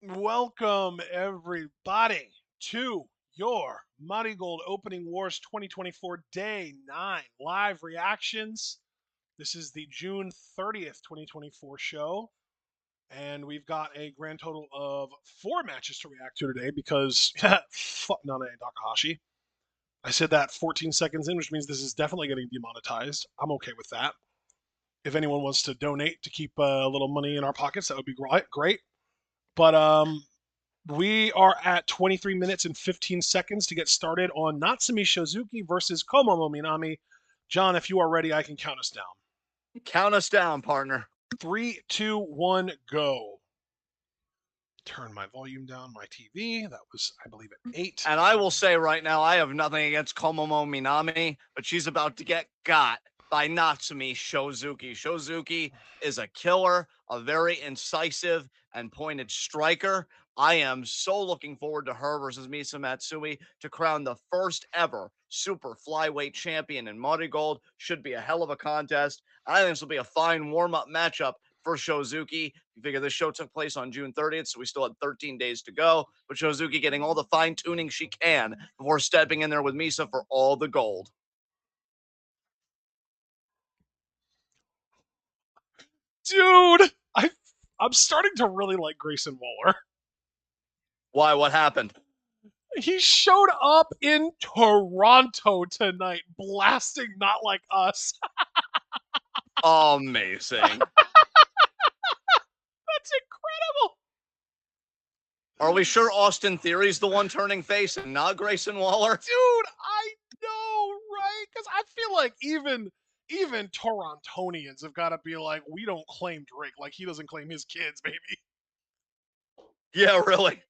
Welcome, everybody, to your MARIGOLD Opening Wars 2024 Day 9 live reactions. This is the June 30th, 2024 show, and we've got a grand total of 4 matches to react to today because fuck Nana and Takahashi. I said that 14 seconds in, which means this is definitely getting demonetized. I'm okay with that. If anyone wants to donate to keep a little money in our pockets, that would be great. But we are at 23 minutes and 15 seconds to get started on Natsumi Shozuki versus Komomo Minami. John, if you are ready, I can count us down. Count us down, partner. 3, 2, 1, go. Turn my volume down, my TV. That was, I believe, at 8. And I will say right now, I have nothing against Komomo Minami, but she's about to get got by Natsumi Shozuki. Shozuki is a killer, a very incisive and pointed striker. I am so looking forward to her versus Misa Matsui to crown the first ever super flyweight champion in MARIGOLD. Should be a hell of a contest. I think this will be a fine warm-up matchup for Shozuki. You figure this show took place on June 30th, so we still had 13 days to go. But Shozuki getting all the fine tuning she can before stepping in there with Misa for all the gold. Dude, I'm starting to really like Grayson Waller. Why? What happened? He showed up in Toronto tonight, blasting Not Like Us. Amazing. That's incredible. Are we sure Austin Theory's the one turning face and not Grayson Waller? Dude, I know, right? Because I feel like even Torontonians have got to be like, we don't claim Drake like he doesn't claim his kids, baby. Yeah, really.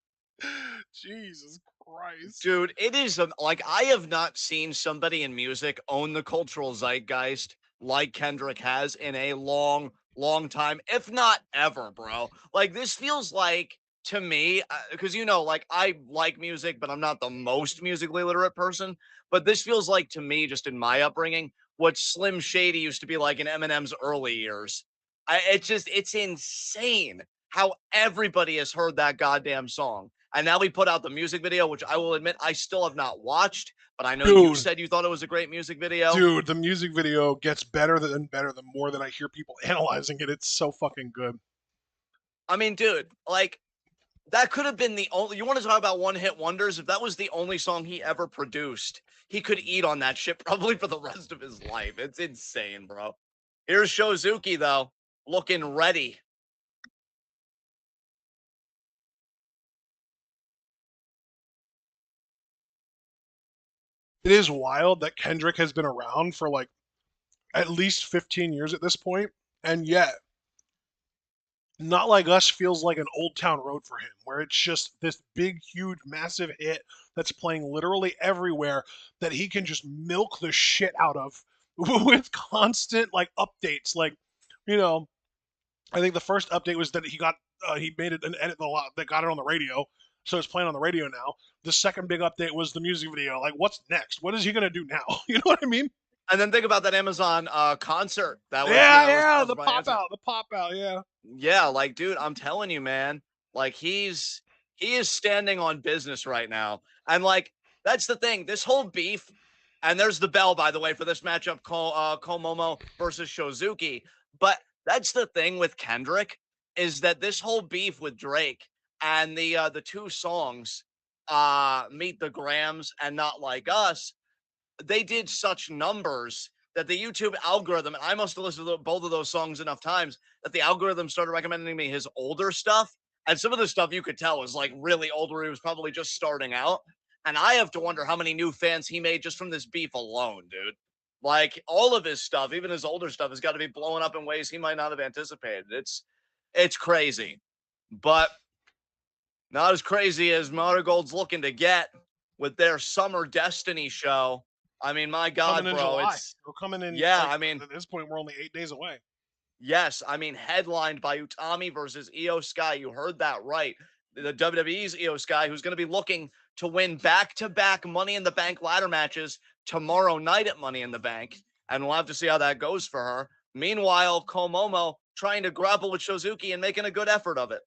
Jesus Christ. Dude, it is like I have not seen somebody in music own the cultural zeitgeist like Kendrick has in a long, long time, if not ever, bro. Like this feels like to me, because like I like music, but I'm not the most musically literate person. But this feels like to me, just in my upbringing, what Slim Shady used to be like in Eminem's early years. It's insane how everybody has heard that goddamn song. And now we put out the music video, which I will admit I still have not watched, but I know you Dude, said you thought it was a great music video. dude, the music video gets better the more that I hear people analyzing it. It's so fucking good. I mean, dude, like that could have been the only. You want to talk about one hit wonders? If that was the only song he ever produced, he could eat on that shit probably for the rest of his life. It's insane, bro. Here's Shozuki though, looking ready. It is wild that Kendrick has been around for like at least 15 years at this point, and yet Not Like Us feels like an old town road for him, where it's just this big, huge, massive hit that's playing literally everywhere that he can just milk the shit out of with constant like updates. Like, you know, I think the first update was that he made it an edit that got it on the radio, so it's playing on the radio now. The second big update was the music video. Like, what's next? What is he gonna do now? You know what I mean? And then think about that Amazon concert that was, Yeah, was yeah, sponsored by Amazon. the pop out, yeah. Yeah, like, dude, I'm telling you, man, like he is standing on business right now. And like that's the thing. This whole beef, and there's the bell, by the way, for this matchup, Komomo versus Shozuki. But that's the thing with Kendrick is that this whole beef with Drake and the two songs, Meet the Grams and Not Like Us, they did such numbers that the YouTube algorithm, and I must have listened to both of those songs enough times that the algorithm started recommending me his older stuff. And some of the stuff you could tell was like really old, where he was probably just starting out. And I have to wonder how many new fans he made just from this beef alone, dude. Like all of his stuff, even his older stuff, has got to be blowing up in ways he might not have anticipated. It's crazy, but not as crazy as Marigold's looking to get with their Summer Destiny show. I mean, my Coming God, in bro, July. it's We're coming in yeah. like I mean, at this point we're only 8 days away. yes, I mean, headlined by Utami versus Io Sky. You heard that right. The WWE's Io Sky, who's going to be looking to win back-to-back Money in the Bank ladder matches tomorrow night at Money in the Bank, and we'll have to see how that goes for her. Meanwhile, Komomo trying to grapple with Shozuki and making a good effort of it.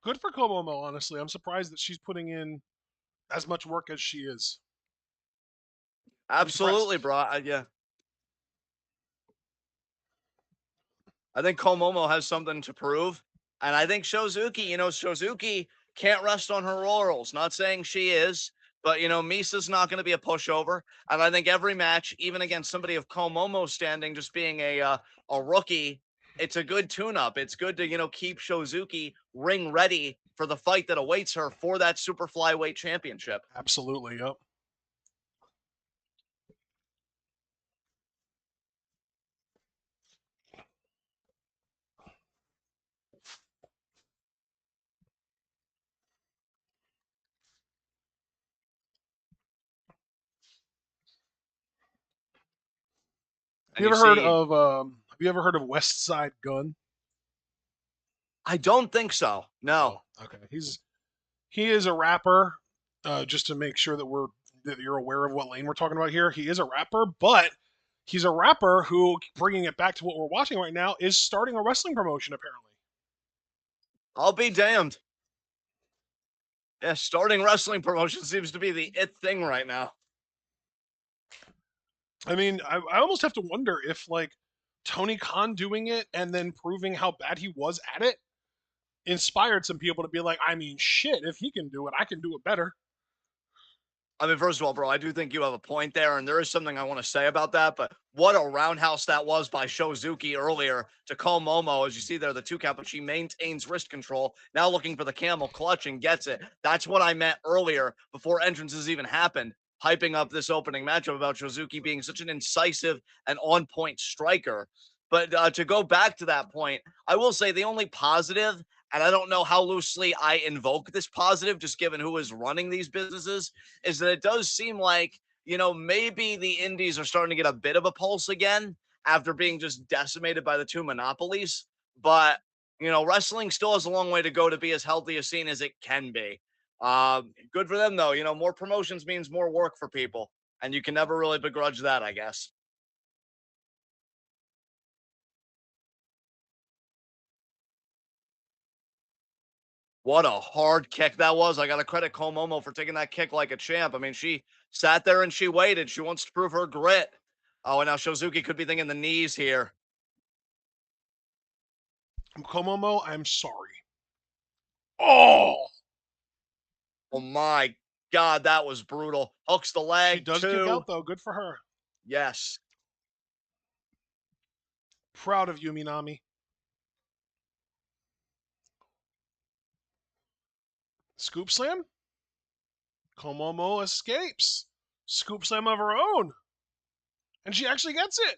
Good for Komomo, honestly. I'm surprised that she's putting in as much work as she is. I'm Absolutely, impressed. bro. Yeah. I think Komomo has something to prove. And I think Shozuki, Shozuki can't rest on her laurels. Not saying she is, but Misa's not going to be a pushover. And I think every match, even against somebody of Komomo standing, just being a rookie, it's a good tune-up. It's good to, keep Shozuki ring ready for the fight that awaits her for that super flyweight championship. Absolutely, yep. And you see, Have you ever heard of West Side Gun? I don't think so. No. No. Okay. He is a rapper. Just to make sure that you're aware of what lane we're talking about here. He is a rapper, but he's a rapper who, bringing it back to what we're watching right now, is starting a wrestling promotion apparently. I'll be damned. Yeah, starting wrestling promotion seems to be the it thing right now. I mean, I almost have to wonder if like Tony Khan doing it and then proving how bad he was at it inspired some people to be like, I mean, shit, if he can do it, I can do it better. I mean, first of all, bro, I do think you have a point there, and there is something I want to say about that. But what a roundhouse that was by Shozuki earlier to call Momo. As you see there, the 2 count, but she maintains wrist control. Now looking for the camel clutch and gets it. That's what I meant earlier before entrances even happened, hyping up this opening matchup about Shozuki being such an incisive and on point striker. But to go back to that point, I will say the only positive, and I don't know how loosely I invoke this positive, just given who is running these businesses, is that it does seem like, maybe the indies are starting to get a bit of a pulse again after being just decimated by the 2 monopolies. But, wrestling still has a long way to go to be as healthy a scene as it can be. Good for them, though. More promotions means more work for people. And you can never really begrudge that, I guess. What a hard kick that was. I got to credit Komomo for taking that kick like a champ. I mean, she sat there and she waited. She wants to prove her grit. Oh, and now Shozuki could be thinking the knees here. Komomo, I'm sorry. Oh, Oh my God, that was brutal. Hooks the she leg, does kick out 2. though. Good for her. Yes. Proud of you, Minami. Scoop slam. Komomo escapes. Scoop slam of her own, and she actually gets it.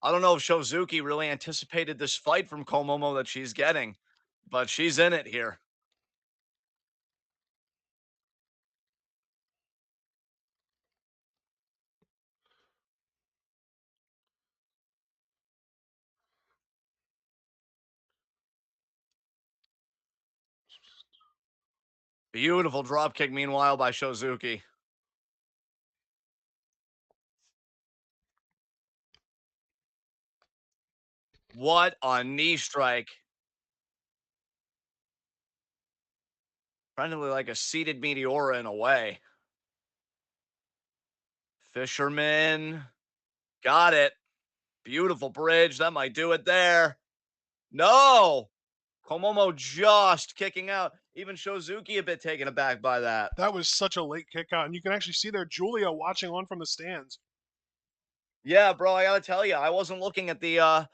I don't know if Shozuki really anticipated this fight from Komomo that she's getting, but she's in it here. Beautiful drop kick, meanwhile, by Shozuki. What a knee strike. Practically like a seated Meteora in a way. Fisherman. Got it. Beautiful bridge. That might do it there. No. Komomo just kicking out. Even Shozuki a bit taken aback by that. That was such a late kick out, and you can actually see there Julia watching on from the stands. Yeah, bro, I gotta tell you, I wasn't looking at the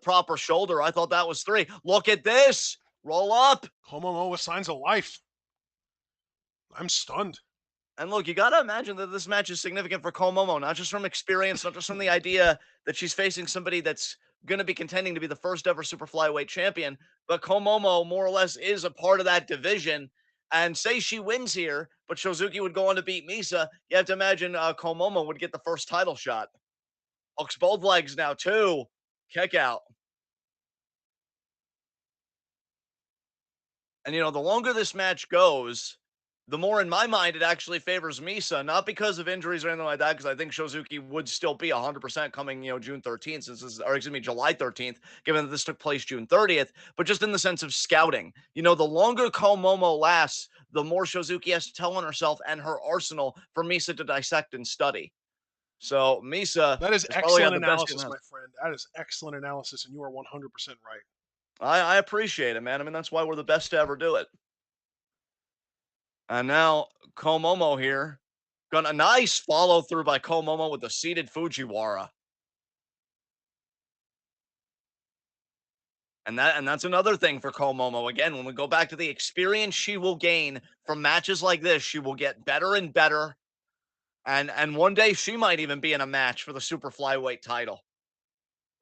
proper shoulder. I thought that was 3. Look at this. Roll up. Komomo with signs of life. I'm stunned. And look, you got to imagine that this match is significant for Komomo, not just from experience, not just from the idea that she's facing somebody that's going to be contending to be the first ever super flyweight champion, but Komomo more or less is a part of that division. And say she wins here, but Shozuki would go on to beat Misa. You have to imagine Komomo would get the first title shot. Hooks both legs now, too. Kick out. And the longer this match goes, the more in my mind it actually favors Misa, not because of injuries or anything like that, because I think Shozuki would still be 100% coming, June 13th, since this is, or excuse me, July 13th, given that this took place June 30th, but just in the sense of scouting. The longer Komomo lasts, the more Shozuki has to tell on herself and her arsenal for Misa to dissect and study. So Misa That is has probably got excellent the best analysis, chance. my friend. That is excellent analysis, and you are 100% right. I appreciate it, man. I mean, that's why we're the best to ever do it. And now Komomo here. Got a nice follow through by Komomo with the seated Fujiwara. And that's another thing for Komomo. Again, when we go back to the experience she will gain from matches like this, she will get better and better. And one day she might even be in a match for the super flyweight title.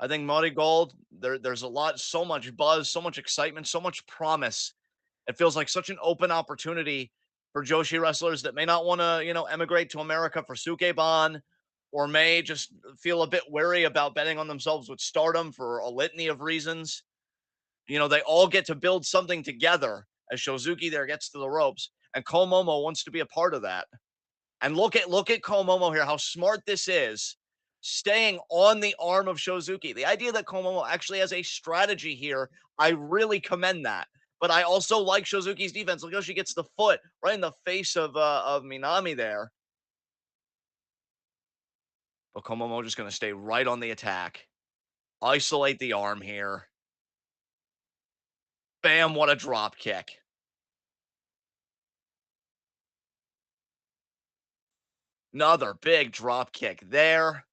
I think Marigold, there's a lot, so much buzz, so much excitement, so much promise. It feels like such an open opportunity for Joshi wrestlers that may not want to, emigrate to America for Sukeban, or may just feel a bit wary about betting on themselves with Stardom for a litany of reasons. They all get to build something together as Shozuki there gets to the ropes, and Komomo wants to be a part of that. And look at Komomo here, how smart this is, staying on the arm of Shozuki. The idea that Komomo actually has a strategy here, I really commend that. But I also like Shozuki's defense. Look how she gets the foot right in the face of Minami there. But Komomo just going to stay right on the attack, isolate the arm here. Bam! What a drop kick. Another big drop kick there.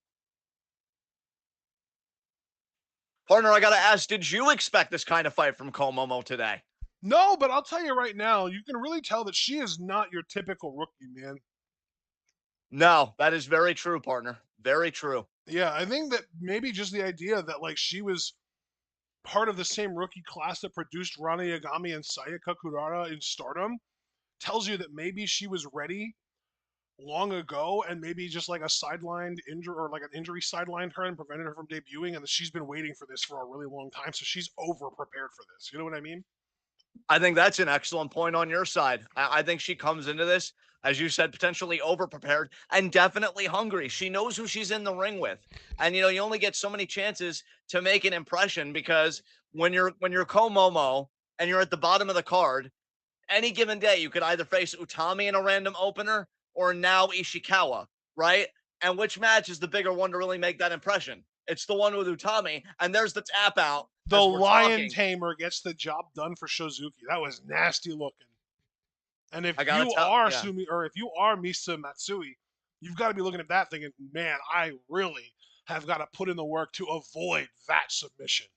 Partner, I gotta ask, did you expect this kind of fight from Komomo today? No, but I'll tell you right now, you can really tell that she is not your typical rookie, man. No, that is very true, partner. Very true. Yeah, I think that maybe just the idea that like she was part of the same rookie class that produced Rana Yagami and Sayaka Kurara in Stardom tells you that maybe she was ready long ago, and maybe just like a sidelined injury or like an injury sidelined her and prevented her from debuting, and that she's been waiting for this for a really long time, so she's over prepared for this. You know what I mean? I think that's an excellent point on your side. I think she comes into this, as you said, potentially over prepared and definitely hungry. She knows who she's in the ring with. And you only get so many chances to make an impression, because when you're Komomo and you're at the bottom of the card, any given day, you could either face Utami in a random opener or now Ishikawa, right? And which match is the bigger one to really make that impression? It's the one with Utami. And there's the tap out The as we're Lion talking. Tamer gets the job done for Shozuki. That was nasty looking. And if I gotta you tell, are yeah. Sumi, or if you are Misa Matsui, you've got to be looking at that thinking, man, I really have got to put in the work to avoid that submission.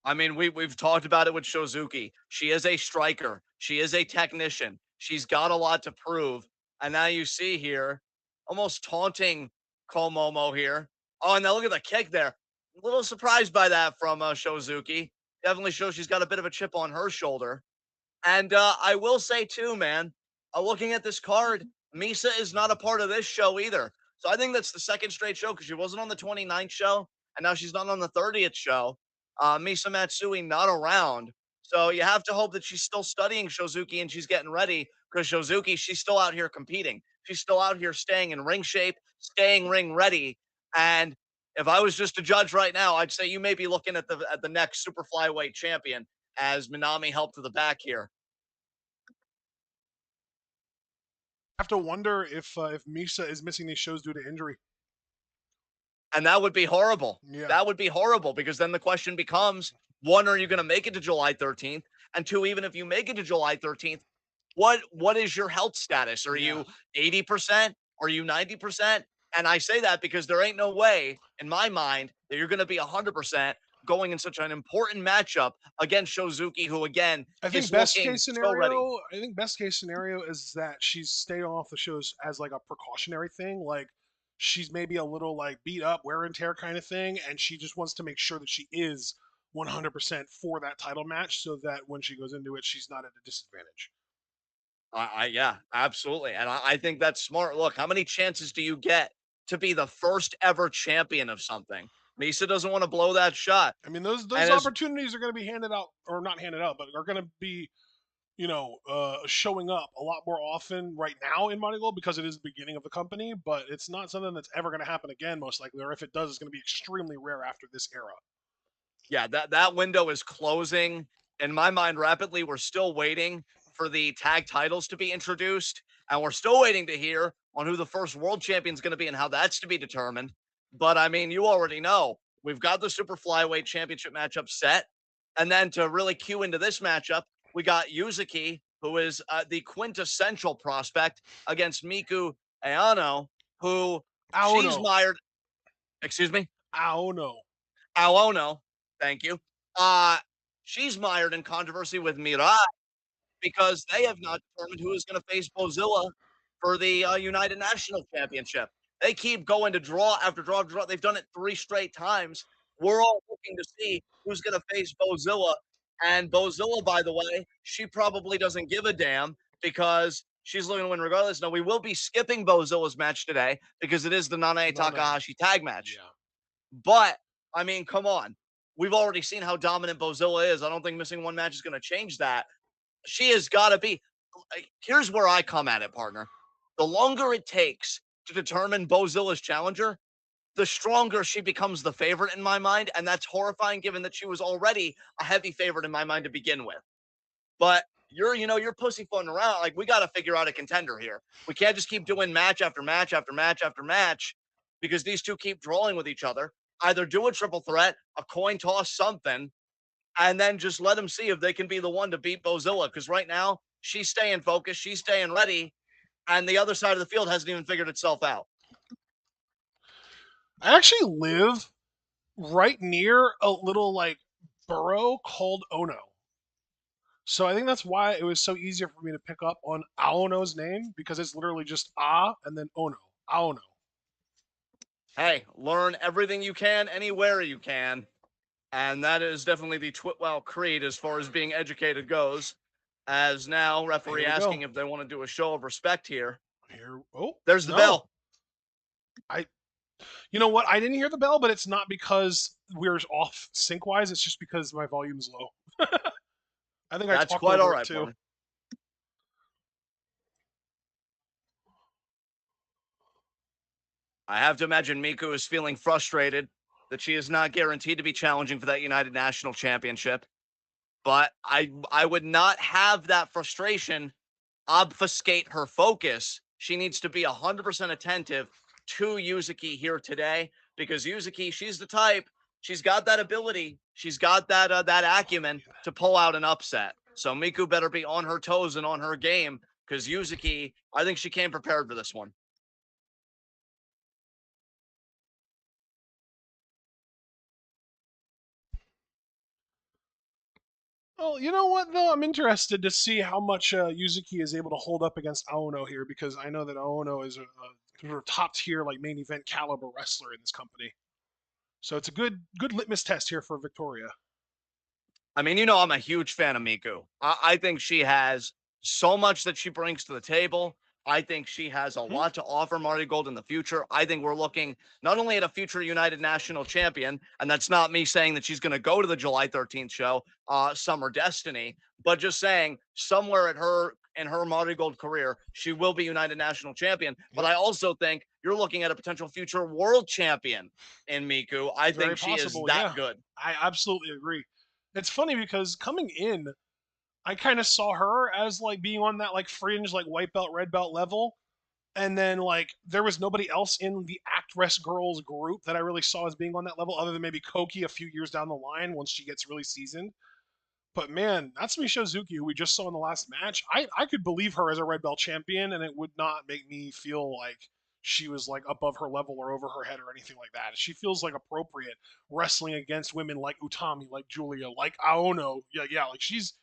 I mean, we've talked about it with Shozuki. She is a striker. She is a technician. She's got a lot to prove. And now you see here, almost taunting Komomo here. Oh, and now look at the kick there. A little surprised by that from Shozuki. Definitely shows she's got a bit of a chip on her shoulder. And I will say too, man, looking at this card, Misa is not a part of this show either. So I think that's the second straight show, because she wasn't on the 29th show, and now she's not on the 30th show. Misa Matsui not around. So you have to hope that she's still studying Shozuki and she's getting ready, because Shozuki, she's still out here competing. She's still out here staying in ring shape, staying ring ready. And if I was just a judge right now, I'd say you may be looking at the next super flyweight champion, as Minami helped to the back here. I have to wonder if Misa is missing these shows due to injury. And that would be horrible. Yeah, That would be horrible, because then the question becomes, one, are you going to make it to July 13th? And two, even if you make it to July 13th, what is your health status? Are yeah. you 80%? Are you 90%? And I say that because there ain't no way in my mind that you're going to be 100% going in such an important matchup against Shozuki, who again I think is best looking case so ready. scenario. I think best case scenario is that she's staying off the shows as like a precautionary thing. Like she's maybe a little like beat up, wear and tear kind of thing, and she just wants to make sure that she is 100% for that title match, so that when she goes into it, she's not at a disadvantage. Yeah, absolutely. And I think that's smart. Look, how many chances do you get to be the first ever champion of something? Misa doesn't want to blow that shot. I mean, those And as opportunities are going to be handed out, or not handed out, but are going to be showing up a lot more often right now in Marigold because it is the beginning of the company, but it's not something that's ever going to happen again, most likely. Or if it does, it's going to be extremely rare after this era. Yeah, that window is closing in my mind rapidly. We're still waiting for the tag titles to be introduced, and we're still waiting to hear on who the first world champion is going to be and how that's to be determined. But I mean, you already know we've got the super flyweight championship matchup set, and then to really cue into this matchup, we got Yuzuki, who is the quintessential prospect against Miku Ayano, who she's Aono. mired. Excuse me. Aono. Aono, thank you. Uh, she's mired in controversy with Mirai because they have not determined who is going to face Bozilla for the United National Championship. They keep going to draw after draw after draw. They've done it 3 straight times. We're all looking to see who's going to face Bozilla. And Bozilla, by the way, she probably doesn't give a damn because she's looking to win regardless. No, we will be skipping Bozilla's match today because it is the Nanae None. Takahashi tag match. Yeah. But I mean, come on. We've already seen how dominant Bozilla is. I don't think missing one match is going to change that. She has got to be. Here's where I come at it, partner. The longer it takes to determine Bozilla's challenger, the stronger she becomes the favorite in my mind. And that's horrifying given that she was already a heavy favorite in my mind to begin with. But you're pussyfooting around. Like, we got to figure out a contender here. We can't just keep doing match after match after match after match because these two keep drawing with each other. Either do a triple threat, a coin toss, something, and then just let them see if they can be the one to beat Bozilla. Because right now, she's staying focused, she's staying ready, and the other side of the field hasn't even figured itself out. I actually live right near a little like borough called Ono. So I think that's why it was so easier for me to pick up on Aono's name because it's literally just A and then Ono. Aono. Hey, learn everything you can anywhere you can. And that is definitely the Twitwell creed as far as being educated goes. As now, Here referee we go. asking if they want to do a show of respect here. Here. Oh, There's the no. bell. I. You know what? I didn't hear the bell, but it's not because we're off sync wise. It's just because my volume's low. I think I That's talked quite all over it right, too. partner. I have to imagine Miku is feeling frustrated that she is not guaranteed to be challenging for that United National Championship. But I would not have that frustration obfuscate her focus. She needs to be 100% attentive to Yuzuki here today because Yuzuki, she's the type, she's got that ability, she's got that acumen to pull out an upset. So Miku better be on her toes and on her game because Yuzuki, I think she came prepared for this one. Well, you know what though? I'm interested to see how much Yuzuki is able to hold up against Aono here because I know that Aono is a sort of top tier, like main event caliber wrestler in this company. So it's a good litmus test here for Victoria. I mean, you know, I'm a huge fan of Miku. I think she has so much that she brings to the table. I think she has a Hmm? lot to offer Marigold in the future. I think we're looking not only at a future United National Champion, and that's not me saying that she's going to go to the July 13th show, Summer Destiny, but just saying somewhere at her in her Marigold career, she will be United National Champion. But Yep, I also think you're looking at a potential future world champion in Miku. I very think she is possible. that Yeah, good. I absolutely agree. It's funny because coming in, I kind of saw her as like being on that like fringe like white belt red belt level, and then like there was nobody else in the Actress Girls group that I really saw as being on that level other than maybe Koki a few years down the line once she gets really seasoned. But man, Natsumi Shozuki, who we just saw in the last match, I could believe her as a red belt champion, and it would not make me feel like she was like above her level or over her head or anything like that. She feels like appropriate wrestling against women like Utami, like Julia, like Aono. Yeah, yeah, like she's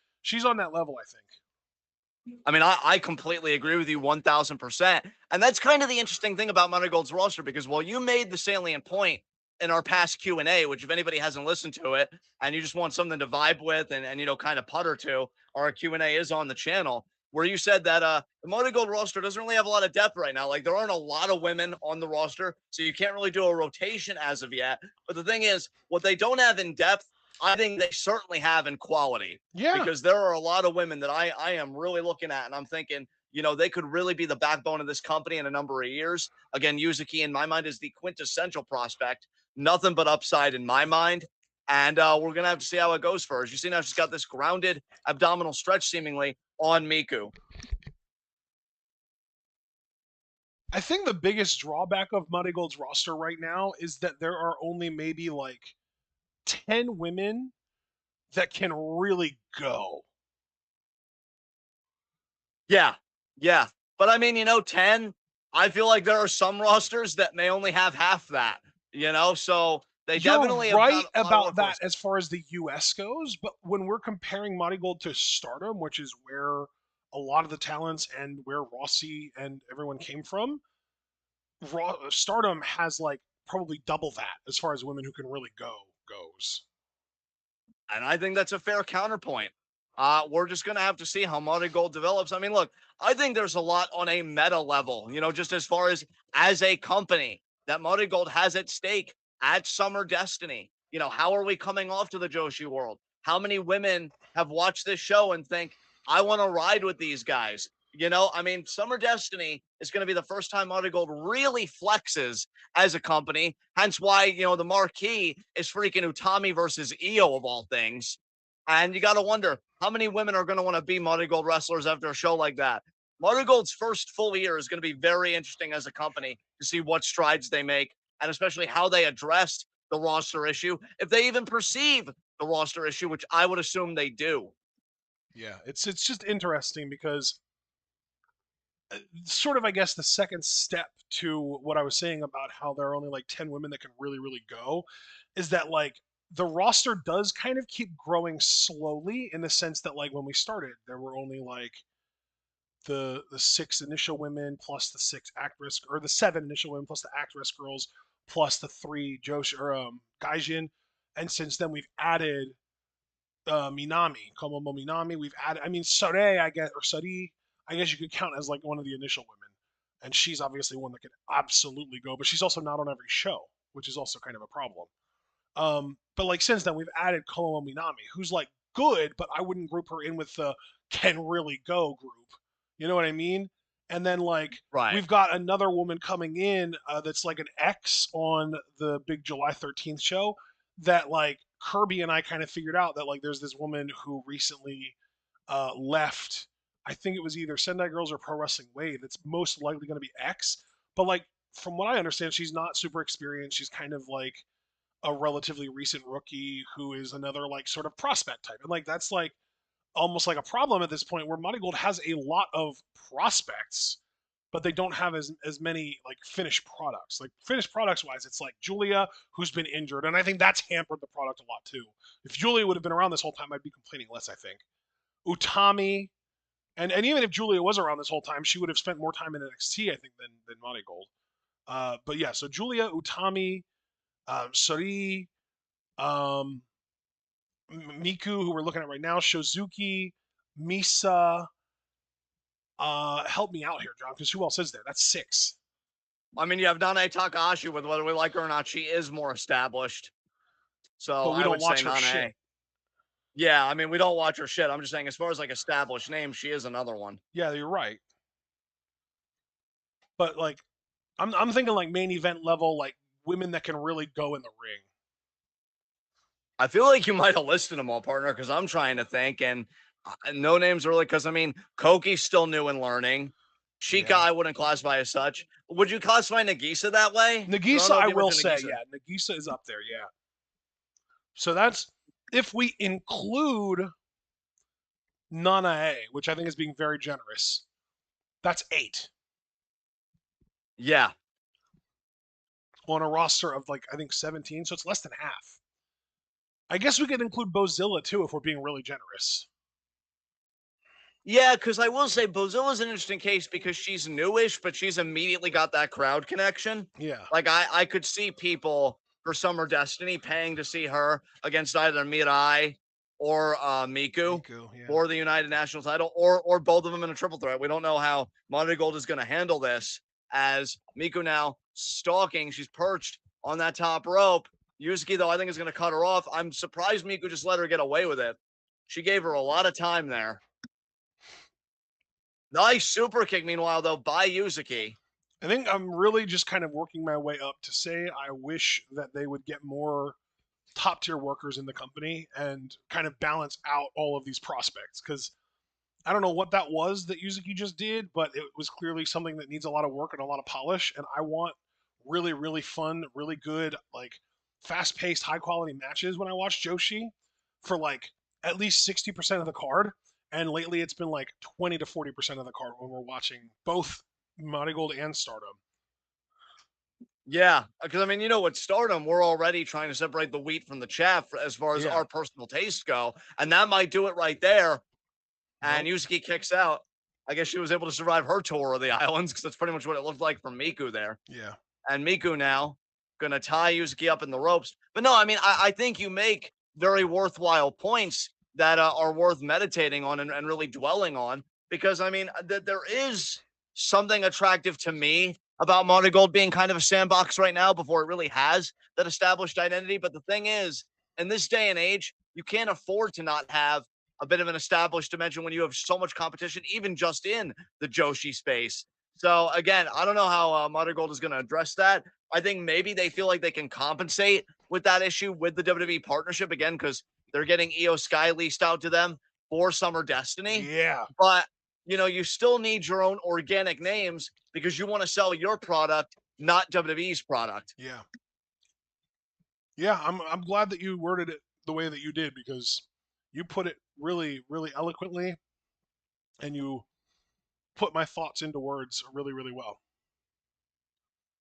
on that level, I think. I mean, I completely agree with you 1000%. And that's kind of the interesting thing about Marigold's roster because while you made the salient point in our past Q&A, which if anybody hasn't listened to it and you just want something to vibe with and you know, kind of putter to, our Q&A is on the channel where you said that the Marigold roster doesn't really have a lot of depth right now. Like there aren't a lot of women on the roster, so you can't really do a rotation as of yet. But the thing is, what they don't have in depth I think they certainly have in quality, Yeah, because there are a lot of women that I am really looking at and I'm thinking, they could really be the backbone of this company in a number of years. Again, Yuzuki in my mind is the quintessential prospect, nothing but upside in my mind. And we're gonna have to see how it goes for her. You see now she's got this grounded abdominal stretch seemingly on Miku. I think the biggest drawback of Marigold's roster right now is that there are only maybe like 10 women that can really go. Yeah, yeah. But I mean, 10, I feel like there are some rosters that may only have half that, so they You're definitely have right got a lot of about work for that us. as far as the US goes, but when we're comparing Marigold to Stardom, which is where a lot of the talents and where Rossi and everyone came from, Stardom has like probably double that as far as women who can really go goes. And I think that's a fair counterpoint. We're just going to have to see how Monty Gold develops. I mean, look, I think there's a lot on a meta level, just as far as a company that Monty Gold has at stake at Summer Destiny. How are we coming off to the Joshi world? How many women have watched this show and think, I want to ride with these guys? I mean, Summer Destiny is going to be the first time Monty Gold really flexes as a company. Hence why, the marquee is freaking Utami versus Io of all things. And you got to wonder how many women are going to want to be Marty Gold wrestlers after a show like that. Marty Gold's first full year is going to be very interesting as a company to see what strides they make and especially how they address the roster issue, if they even perceive the roster issue, which I would assume they do. Yeah, it's just interesting because sort of I guess the second step to what I was saying about how there are only like 10 women that can really go is that like the roster does kind of keep growing slowly in the sense that like when we started there were only like the six initial women plus the six actress or the seven initial women plus the actress girls plus the three Josh or Gaijin, and since then we've added Minami, Komomo Minami. We've added, I mean, Sore, I guess, or Sari, I guess you could count as like one of the initial women. And she's obviously one that could absolutely go, but she's also not on every show, which is also kind of a problem. But like since then, we've added Komomo Minami, who's like good, but I wouldn't group her in with the can really go group. You know what I mean? And then like Right. we've got another woman coming in that's like an X on the big July 13th show that like Kirby and I kind of figured out that like there's this woman who recently left. I think it was either Sendai Girls or Pro Wrestling Wave. That's most likely going to be X. But like from what I understand, she's not super experienced. She's kind of like a relatively recent rookie who is another like sort of prospect type. And like that's like almost like a problem at this point where Money Gold has a lot of prospects, but they don't have as many like finished products. Like finished products wise, it's like Julia who's been injured, and I think that's hampered the product a lot too. If Julia would have been around this whole time, I'd be complaining less. I think Utami, and even if Julia was around this whole time, she would have spent more time in NXT, I think, than Money Gold. But yeah, so Julia, Utami, Sari, um, Miku, who we're looking at right now, Shozuki, Misa. Help me out here, John, because who else is there? That's six. I mean, you have Nane Takahashi, with whether we like her or not, she is more established. So But we I don't would say watch her shit. Nane. Yeah, I mean, we don't watch her shit. I'm just saying, as far as like established names, she is another one. Yeah, you're right. But like, I'm thinking like main event level, like women that can really go in the ring. I feel like you might have listed them all, partner, because I'm trying to think, and no names really. Because I mean, Koki's still new and learning. Shika, Yeah, I wouldn't classify as such. Would you classify Nagisa that way? I don't Nagisa, know I if you've will mentioned say, Nagisa. yeah, Nagisa is up there. Yeah. So that's if we include Nanae, which I think is being very generous. That's eight Yeah, on a roster of like I think 17, so it's less than half. I guess we could include Bozilla too if we're being really generous. yeah, because I will say Bozilla's an interesting case because she's newish, but she's immediately got that crowd connection. Yeah, Like I could see people for Summer Destiny paying to see her against either Mirai or Miku Miku. Yeah, for the United National title, or both of them in a triple threat. We don't know how Monday Gold is going to handle this, as Miku now stalking. She's perched on that top rope. Yuzuki, though, I think is going to cut her off. I'm surprised Miku just let her get away with it. She gave her a lot of time there. Nice super kick, meanwhile, though, by Yuzuki. I think I'm really just kind of working my way up to say I wish that they would get more top tier workers in the company and kind of balance out all of these prospects. Because I don't know what that was that Yuzuki just did, but it was clearly something that needs a lot of work and a lot of polish. And I want really, really fun, really good, like fast paced, high quality matches when I watch Joshi for like at least 60% of the card. And lately it's been like 20 to 40% of the card when we're watching both Marigold and Stardom. Yeah, because I mean, with Stardom, we're already trying to separate the wheat from the chaff as far as Yeah. our personal tastes go, and that might do it right there. And Nope. Yuzuki kicks out. I guess she was able to survive her tour of the islands because that's pretty much what it looked like for Miku there. Yeah. And Miku now gonna tie Yuzuki up in the ropes. But no, I mean, I think you make very worthwhile points that are worth meditating on and really dwelling on because I mean, there is something attractive to me about Marigold being kind of a sandbox right now before it really has that established identity. But the thing is, in this day and age, you can't afford to not have a bit of an established dimension when you have so much competition, even just in the Joshi space. So again, I don't know how Marigold is going to address that. I think maybe they feel like they can compensate with that issue with the WWE partnership again because they're getting Io Sky leased out to them for Summer Destiny. Yeah. But you still need your own organic names because you want to sell your product, not WWE's product. Yeah. Yeah. I'm glad that you worded it the way that you did because you put it really, really eloquently and you put my thoughts into words really, really well.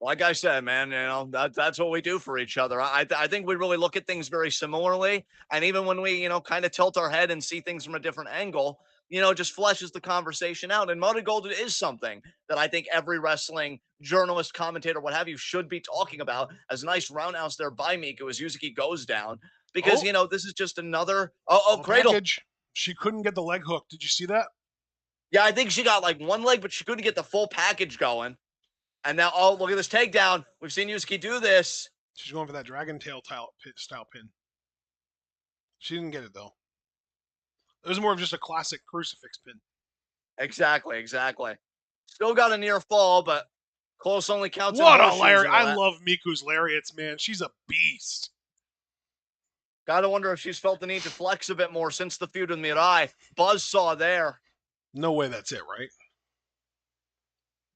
Like I said, man, that's what we do for each other. I think we really look at things very similarly, and even when we kind of tilt our head and see things from a different angle, just fleshes the conversation out. And Motor Gold is something that I think every wrestling journalist, commentator, what have you, should be talking about. As a nice roundhouse there by Miku as Yuzuki goes down, because Oh, this is just another small cradle. package. She couldn't get the leg hook. Did you see that? Yeah, I think she got like one leg, but she couldn't get the full package going. And now, oh, look at this takedown. We've seen Yusuke do this. She's going for that dragon tail style pin. She didn't get it though. It was more of just a classic crucifix pin. Exactly, exactly. Still got a near fall, but close only counts in What a horseshoes lariat! and all I that. love Miku's lariats, man. She's a beast. Gotta wonder if she's felt the need to flex a bit more since the feud with Mirai. Buzzsaw there. No way that's it, right?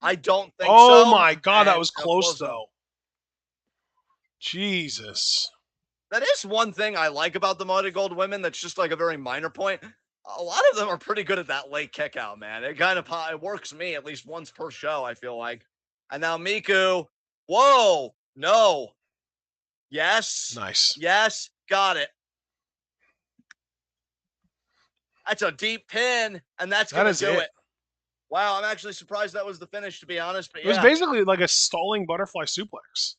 I don't think Oh so. my god, that And was close close on. though. Jesus. That is one thing I like about the Mighty Gold women. That's just like a very minor point. A lot of them are pretty good at that late kick out, man. It kind of it works me at least once per show, I feel like. And now Miku. Whoa. No. Yes. Nice. Yes. Got it. That's a deep pin, and that's That going to is do it. it. Wow, I'm actually surprised that was the finish, to be honest. But It was yeah, basically like a stalling butterfly suplex.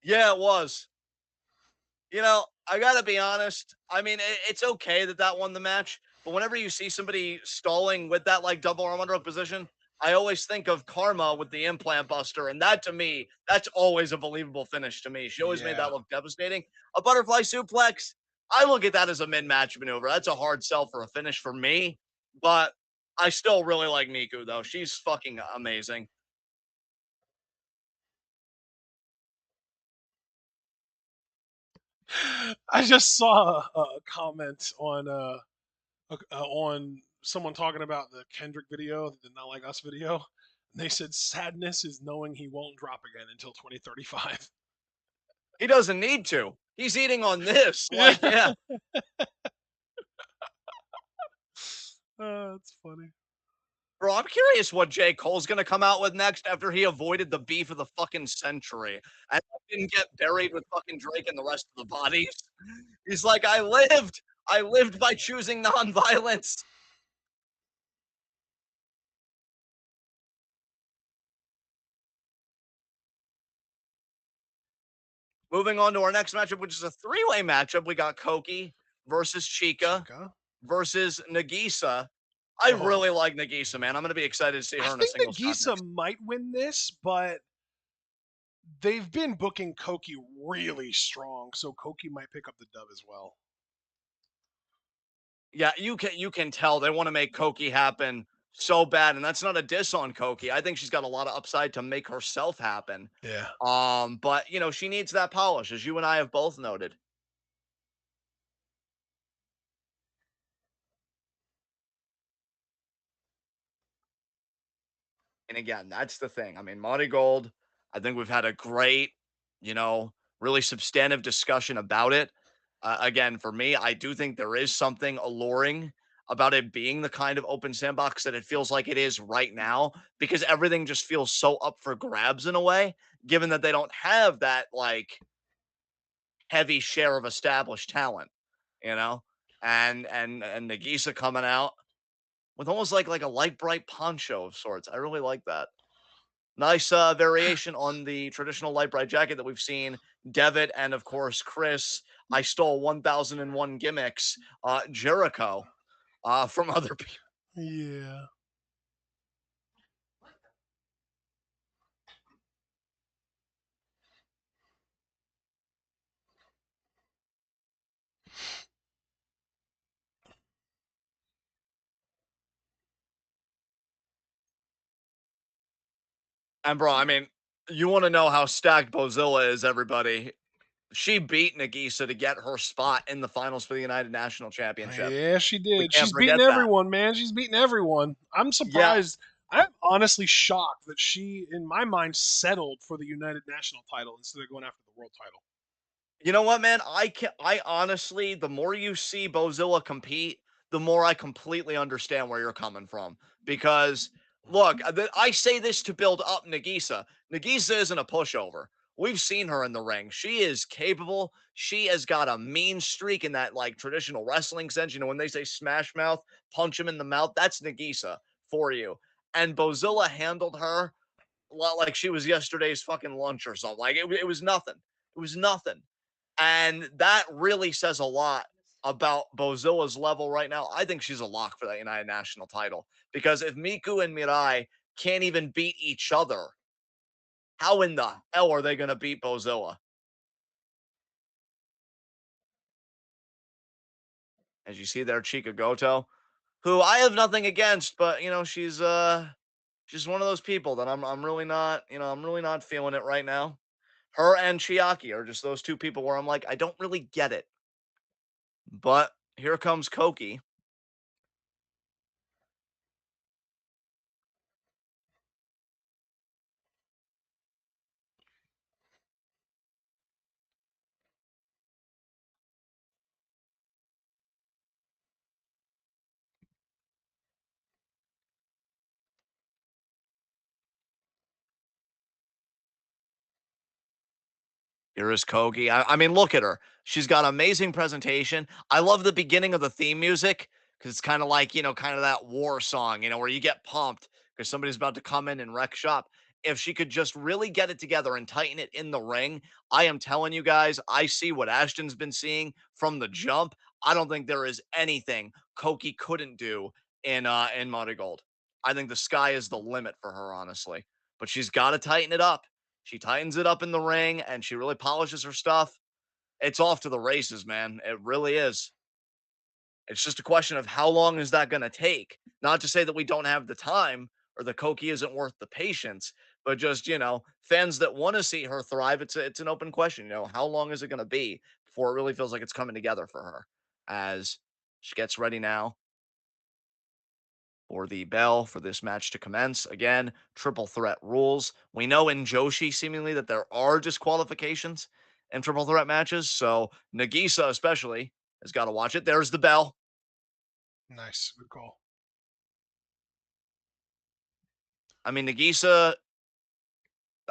yeah, it was. I got to be honest. I mean, it's okay that that won the match, but whenever you see somebody stalling with that like double arm underhook position, I always think of Karma with the implant buster. And that to me, that's always a believable finish to me. She always made Yeah. that look devastating. A butterfly suplex, I look at that as a mid match maneuver. That's a hard sell for a finish for me, but I still really like Miku, though. She's fucking amazing. I just saw a comment on someone talking about the Kendrick video, the Not Like Us video. And they said sadness is knowing he won't drop again until 2035. He doesn't need to. He's eating on this. Yeah. Like, yeah. That's funny. Bro, I'm curious what J. Cole's gonna come out with next after he avoided the beef of the fucking century and didn't get buried with fucking Drake and the rest of the bodies. He's like, I lived. I lived by choosing nonviolence. Moving on to our next matchup, which is a three-way matchup. We got Koki versus Chica Chica? versus Nagisa. I Oh. really like Nagisa, man. I'm gonna be excited to see I her in a think singles Nagisa contest. might win this, but they've been booking Koki really strong, so Koki might pick up the dub as well. Yeah, you can tell they want to make Koki happen so bad, and that's not a diss on Koki. I think she's got a lot of upside to make herself happen. Yeah. But she needs that polish, as you and I have both noted. And again, that's the thing. I mean, Marigold, I think we've had a great, you know, really substantive discussion about it. Again, for me, I do think there is something alluring about it being the kind of open sandbox that it feels like it is right now, because everything just feels so up for grabs in a way, given that they don't have that like heavy share of established talent, you know? And Nagisa coming out with almost like a light bright poncho of sorts. I really like that. Nice variation on the traditional light bright jacket that we've seen. Devitt and of course Chris. I stole 1001 gimmicks. Jericho from other people. Yeah. And bro, I mean, you want to know how stacked Bozilla is, everybody. She beat Nagisa to get her spot in the finals for the United National Championship. Yeah, she We did. can't She's beating forget that. everyone, man. She's beating everyone. I'm Yeah, surprised. I'm honestly shocked that she, in my mind, settled for the United National title instead of going after the world title. you know what, man? I honestly, the more you see Bozilla compete, the more I completely understand where you're coming from. Because look, I say this to build up Nagisa. Nagisa isn't a pushover. We've seen her in the ring. She is capable. She has got a mean streak in that like traditional wrestling sense. When they say smash mouth, punch him in the mouth, that's Nagisa for you. And Bozilla handled her like she was yesterday's fucking lunch or something. Like it was nothing. It was nothing. And that really says a lot about Bozilla's level right now. I think she's a lock for that United National title, because if Miku and Mirai can't even beat each other, how in the hell are they going to beat Bozilla? As you see there, Chika Goto, who I have nothing against, but she's one of those people that I'm really not, I'm really not feeling it right now. Her and Chiaki are just those two people where I'm like, I don't really get it. But here comes Koki. Here is Kogi. I mean, look at her. She's got amazing presentation. I love the beginning of the theme music because it's kind of like, kind of that war song, where you get pumped because somebody's about to come in and wreck shop. If she could just really get it together and tighten it in the ring, I am telling you guys, I see what Ashton's been seeing from the jump. I don't think there is anything Koki couldn't do in Marigold. I think the sky is the limit for her, honestly. But she's got to tighten it up. She tightens it up in the ring and she really polishes her stuff. It's off to the races, man. It really is. It's just a question of how long is that going to take? Not to say that we don't have the time or the Koki isn't worth the patience, but just, fans that want to see her thrive, it's an open question. How long is it going to be before it really feels like it's coming together for her as she gets ready now for the bell for this match to commence. Again, triple threat rules. We know in Joshi seemingly that there are disqualifications in triple threat matches. So Nagisa especially has got to watch it. There's the bell. Nice. Good call. I mean, Nagisa,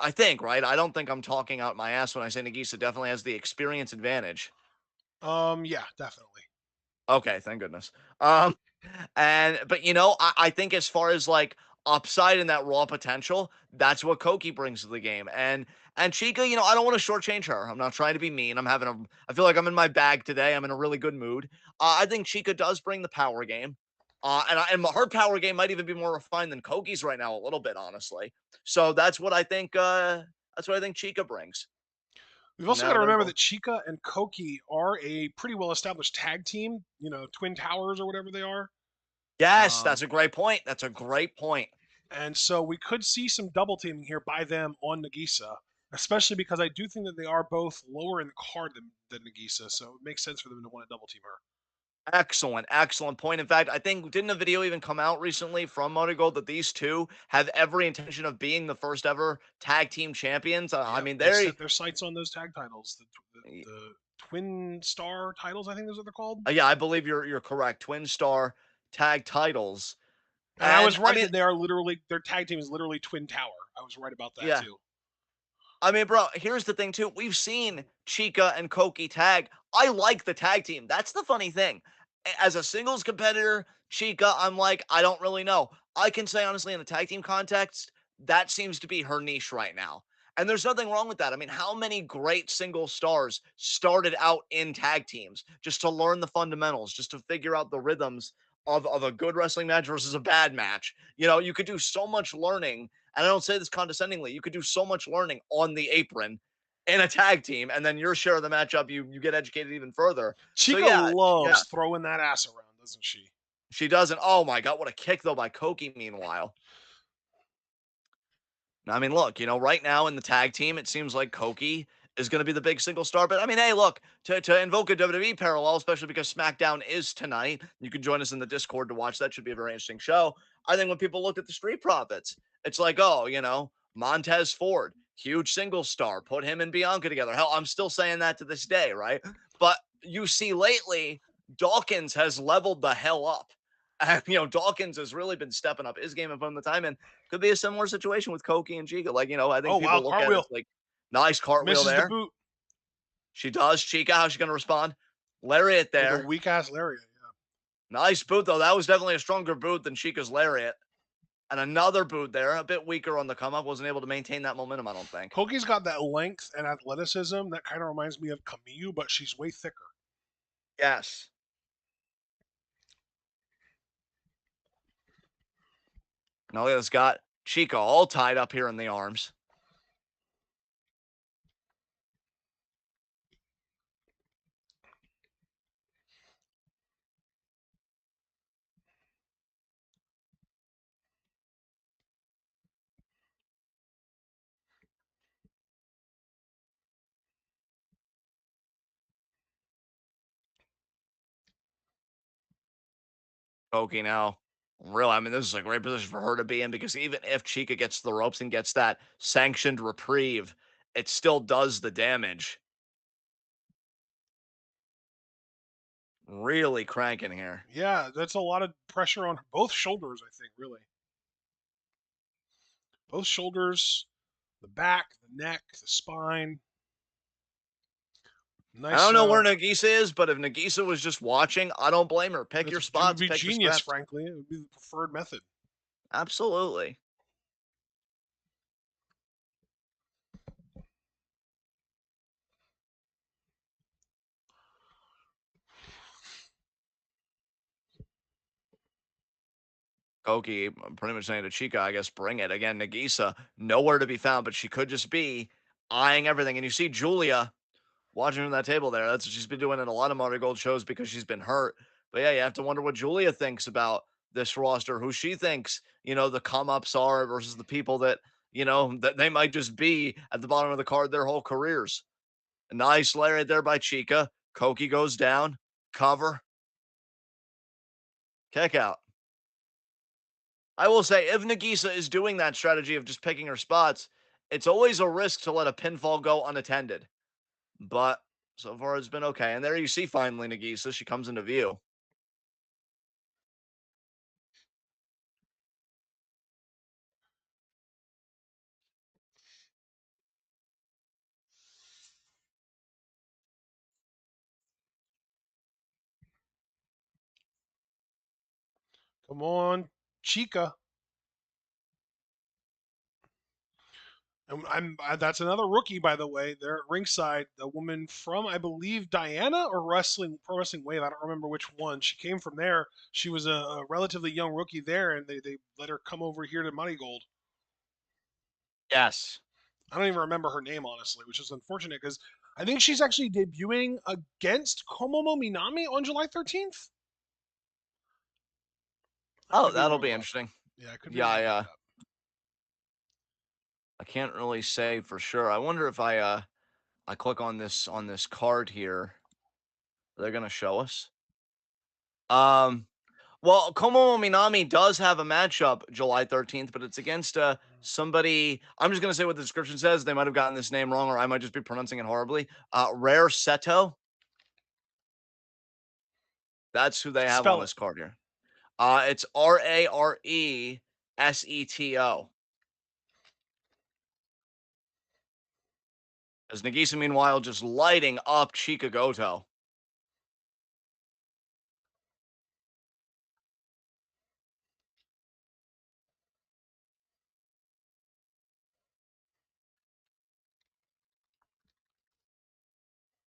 I think, right? I don't think I'm talking out my ass when I say Nagisa definitely has the experience advantage. Yeah, definitely. Okay, thank goodness. Um, but I think as far as like upside and that raw potential, that's what Koki brings to the game. And Chica, I don't want to shortchange her. I'm not trying to be mean. I feel like I'm in my bag today. I'm in a really good mood. I think Chica does bring the power game. And her power game might even be more refined than Koki's right now, a little bit, honestly. So that's what I think. That's what I think Chica brings. We've also got Now to they're remember both. that Chica and Koki are a pretty well established tag team, Twin Towers or whatever they are. Yes, Um, that's a great point. That's a great point. and so we could see some double teaming here by them on Nagisa, especially because I do think that they are both lower in the card than Nagisa. So it makes sense for them to want to double team her. Excellent, excellent point. In fact, I think didn't a video even come out recently from MARIGOLD that these two have every intention of being the first ever tag team champions? I Yep, mean, they they're set their sights on those tag titles, the Twin Star titles. I think those are what they're called. yeah, I believe you're correct. Twin Star tag titles, And I and was I right mean, that they are literally their tag team is literally Twin Tower. I was right about that yeah, too. I mean, bro, here's the thing too. We've seen Chica and Koki tag. I like the tag team. That's the funny thing. As a singles competitor, Chica, I'm like, I don't really know. I can say honestly, in the tag team context, that seems to be her niche right now. And there's nothing wrong with that. I mean, how many great single stars started out in tag teams just to learn the fundamentals, just to figure out the rhythms of a good wrestling match versus a bad match? You could do so much learning, and I don't say this condescendingly, you could do so much learning on the apron in a tag team, and then your share of the matchup, you get educated even further. So Chica yeah, yeah, loves throwing that ass around, doesn't she? she doesn't. Oh my god, what a kick though by Koki. Meanwhile, I mean, look, right now in the tag team, it seems like Koki is going to be the big single star. But I mean, hey, look, to invoke a WWE parallel, especially because SmackDown is tonight, you can join us in the Discord to watch. That should be a very interesting show. I think when people look at the Street Profits, it's like, oh, Montez Ford, huge single star, put him and Bianca together. Hell, I'm still saying that to this day, right? But you see lately, Dawkins has leveled the hell up. And, Dawkins has really been stepping up his game and putting the time in. Could be a similar situation with Koki and Chica. Like, I Oh think wow, people look at it cartwheel as like, nice cartwheel misses the there. boot She does. Chica, how's she going to respond? Lariat with a there. weak ass lariat. Nice boot, though. That was definitely a stronger boot than Chica's lariat. And another boot there, a bit weaker on the come up. Wasn't able to maintain that momentum, I don't think. Koki's got that length and athleticism that kind of reminds me of Camille, but she's way thicker. Yes. Now look at this. Got Chica all tied up here in the arms. Koki now. Really, I mean, this is a great position for her to be in because even if Chica gets the ropes and gets that sanctioned reprieve, it still does the damage. Really cranking here. Yeah, that's a lot of pressure on both shoulders. I think really both shoulders, the back, the neck, the spine. I Nice. don't know where Nagisa is, but if Nagisa was just watching, I don't blame her. Pick your It would spots, be pick your genius. scraps. Frankly, it would be the preferred method. Absolutely. Koki pretty much saying to Chica, I guess, bring it. Again, Nagisa, nowhere to be found, but she could just be eyeing everything. And you see Julia watching from that table there. That's what she's been doing in a lot of Marigold shows because she's been hurt. But yeah, you have to wonder what Julia thinks about this roster, who she thinks, the come ups are versus the people that, that they might just be at the bottom of the card their whole careers. A nice lariat there by Chica. Koki goes down, cover, kick out. I will say, if Nagisa is doing that strategy of just picking her spots, it's always a risk to let a pinfall go unattended. But so far, it's been okay. And there you see finally Nagisa. She comes into view. Come on, Chica. And that's another rookie, by the way. They're at ringside. The woman from, I believe, Diana or Pro Wrestling Wave. I don't remember which one. She came from there. She was a relatively young rookie there, and they let her come over here to Money Gold. Yes. I don't even remember her name, honestly, which is unfortunate because I think she's actually debuting against Komomo Minami on July 13th. I Oh, could be that'll wrong be about interesting. that. Yeah, I could be Yeah, wrong about that. I can't really say for sure. I wonder if I click on this card here, they're gonna show us. Um, well, Komo Minami does have a matchup July 13th, but it's against somebody. I'm just gonna say what the description says. They might have gotten this name wrong, or I might just be pronouncing it horribly. Rare Seto. That's who they have on Spell it. this card here. It's Rareseto. As Nagisa, meanwhile, just lighting up Chika Goto.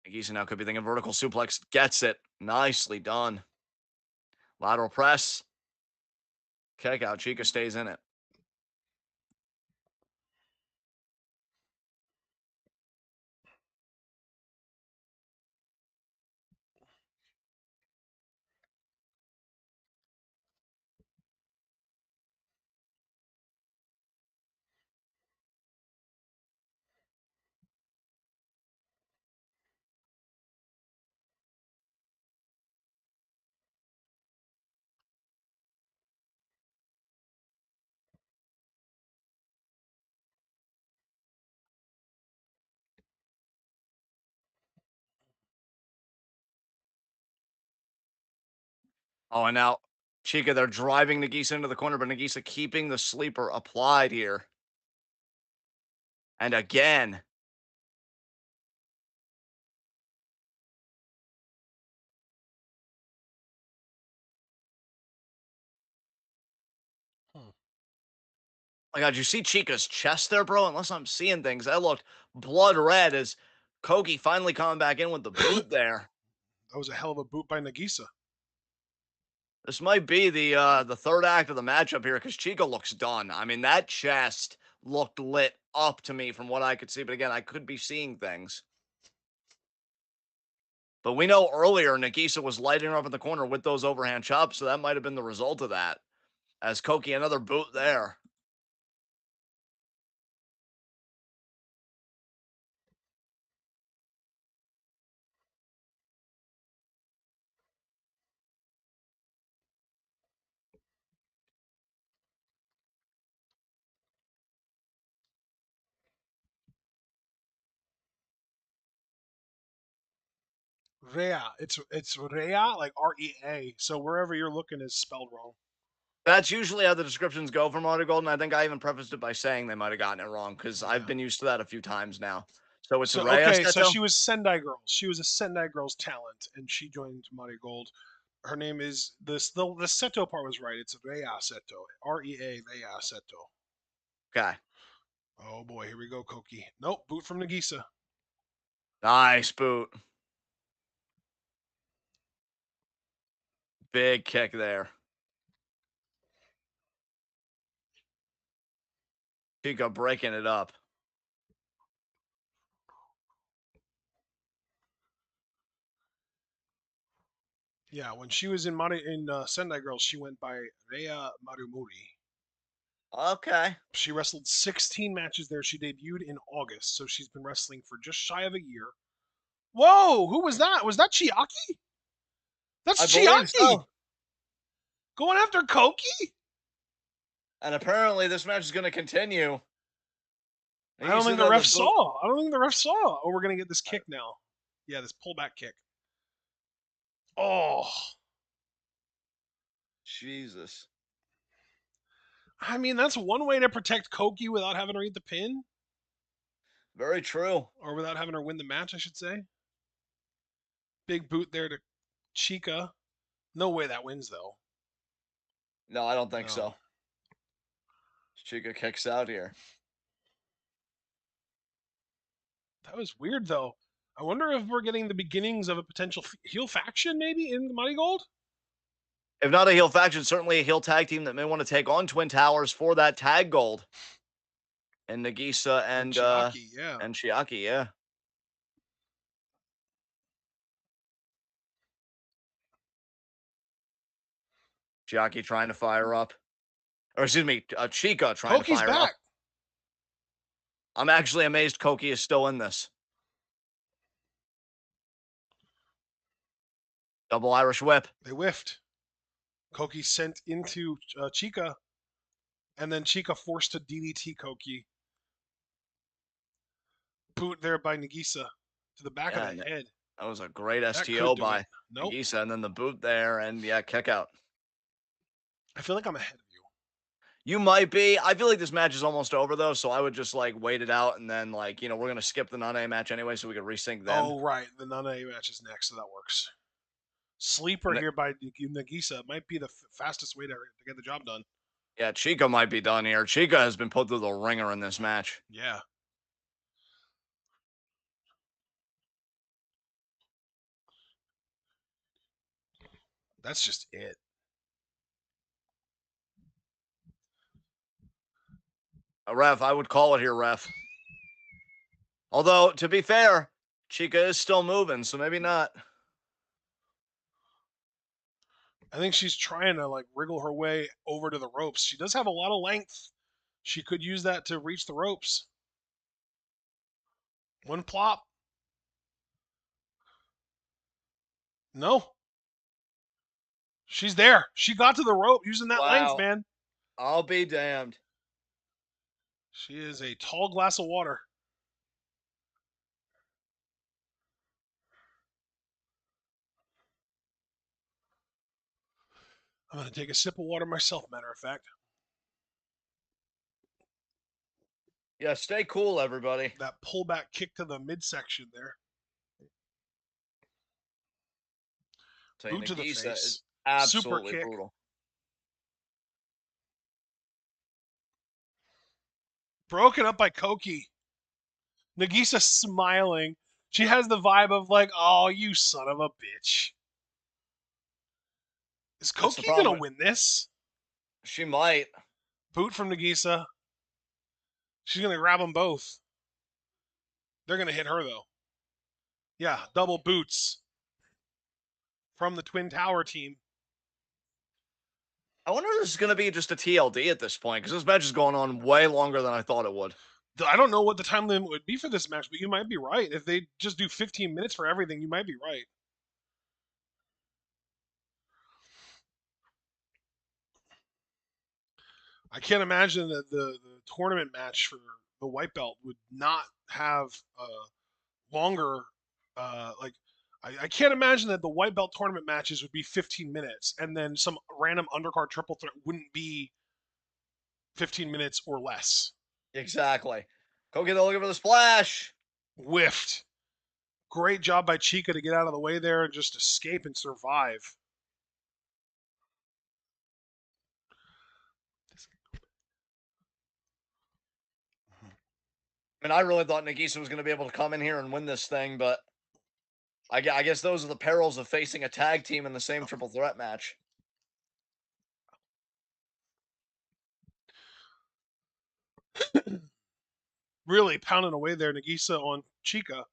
Nagisa now could be thinking vertical suplex. Gets it. Nicely done. Lateral press. Kick out. Chika stays in it. Oh, and now Chika, they're driving Nagisa into the corner, but Nagisa keeping the sleeper applied here. And again, Hmm. my God, you see Chica's chest there, bro? Unless I'm seeing things, that looked blood red as Kogi finally coming back in with the boot there. That was a hell of a boot by Nagisa. This might be the third act of the matchup here because Chica looks done. I mean, that chest looked lit up to me from what I could see, but again, I could be seeing things. But we know earlier Nagisa was lighting her up in the corner with those overhand chops, so that might have been the result of that. As Koki, another boot there. Rea. It's Rea, like Rea. So wherever you're looking is spelled wrong. That's usually how the descriptions go for MARIGOLD, and I think I even prefaced it by saying they might have gotten it wrong because I've Yeah. been used to that a few times now. So it's So Rhea okay, so Seto? she was Sendai Girls. She was a Sendai Girls talent, and she joined Mari Gold. Her name is this. The Seto part was right. It's Rea Seto. Rea Seto. Okay. Oh boy, here we go, Koki. Nope, boot from Nagisa. Nice boot. Big kick there. Chica breaking it up. Yeah, when she was in Sendai Girls, she went by Rea Marumuri. Okay. She wrestled 16 matches there. She debuted in August, so she's been wrestling for just shy of a year. Whoa, who was that? Was that Chiaki? That's I believe Chiaki so. going after Koki. And apparently this match is going to continue. I You don't see think the that the ref boot. saw. I don't think the ref saw. Oh, we're gonna get this kick now. Yeah, this pullback kick. Oh, Jesus. I mean that's one way to protect Koki without having her eat the pin, Very true. or without having her win the match, I should say. Big boot there to Chica. No way that wins though. No, I don't think No. so. Chica kicks out here. That was weird though. I wonder if we're getting the beginnings of a potential heel faction maybe in Money Gold. If not a heel faction, certainly a heel tag team that may want to take on Twin Towers for that tag gold. and Nagisa And Chiaki, yeah. and Chiaki, yeah. Chiaki trying to fire up. Or excuse me, Chica trying to Koki's fire up. back. I'm actually amazed Koki is still in this. Double Irish whip. They whiffed. Koki sent into Chica, and then Chica forced to DDT Koki. Boot there by Nagisa to the back of Yeah, the and head. that was a great That could STO do it. by Nope. Nagisa, and then the boot there, and yeah, kick out. I feel like I'm ahead of you. You might be. I feel like this match is almost over though, so I would just like wait it out, and then like we're gonna skip the Nane match anyway, so we can resync then. Oh, right. The Nana match is next, so that works. Sleeper And here by Nagisa might be the fastest way to get the job done. yeah, Chica might be done here. Chica has been put through the ringer in this match. Yeah. That's just it. A ref, I would call it here, ref. Although to be fair, Chica is still moving, so maybe not. I think she's trying to like wriggle her way over to the ropes. She does have a lot of length. She could use that to reach the ropes. One plop. No. She's there. She got to the rope using that length, Wow, man. I'll be damned. She is a tall glass of water. I'm going to take a sip of water myself, matter of fact. Yeah, stay cool, everybody. That pullback kick to the midsection there. Boot to the Nagisa face. is Super absolutely kick. brutal. Broken up by Koki. Nagisa smiling. She has the vibe of like, oh, you son of a bitch. Is That's the Koki going problem. to win this? She might. Boot from Nagisa. She's going to grab them both. They're going to hit her, though. Yeah, double boots from the Twin Tower team. I wonder if this is going to be just a TLD at this point, because this match is going on way longer than I thought it would. I don't know what the time limit would be for this match, but you might be right. If they just do 15 minutes for everything, you might be right. I can't imagine that the tournament match for the white belt would not have longer. I can't imagine that the white belt tournament matches would be 15 minutes, and then some random undercard triple threat wouldn't be 15 minutes or less. Exactly. Koki, they're looking for the splash. Whiffed. Great job by Chica to get out of the way there and just escape and survive. I mean, I really thought Nagisa was going to be able to come in here and win this thing, but I guess those are the perils of facing a tag team in the same triple threat match. Really pounding away there, Nagisa on Chica.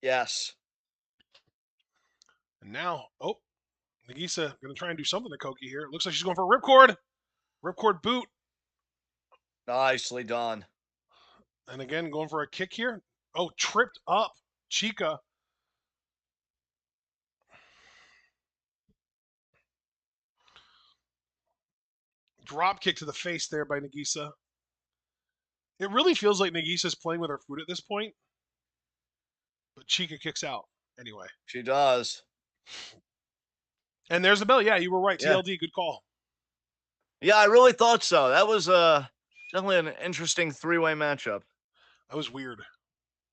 Yes. And now, Nagisa going to try and do something to Koki here. It looks like she's going for a ripcord. Ripcord boot. Nicely done. And again, going for a kick here. Oh, tripped up Chica. Drop kick to the face there by Nagisa. It really feels like Nagisa's playing with her food at this point. But Chica kicks out anyway. She does. And there's the bell. Yeah, you were right. Yeah. TLD, good call. Yeah, I really thought so. That was definitely an interesting three-way matchup. That was weird.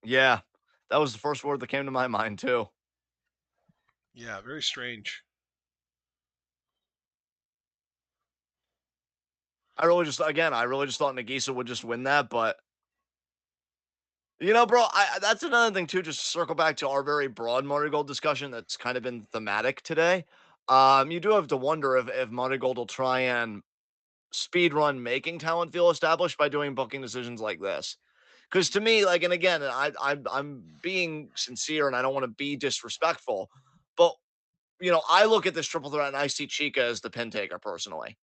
Yeah, that was the first word that came to my mind too. Yeah, very strange. I really just thought Nagisa would just win that, but bro, that's another thing too. Just to circle back to our very broad Marigold discussion that's kind of been thematic today. You do have to wonder if Marigold will try and speed run making talent feel established by doing booking decisions like this. Because to me, like, and again, I'm being sincere and I don't want to be disrespectful, but I look at this triple threat and I see Chica as the pin taker personally,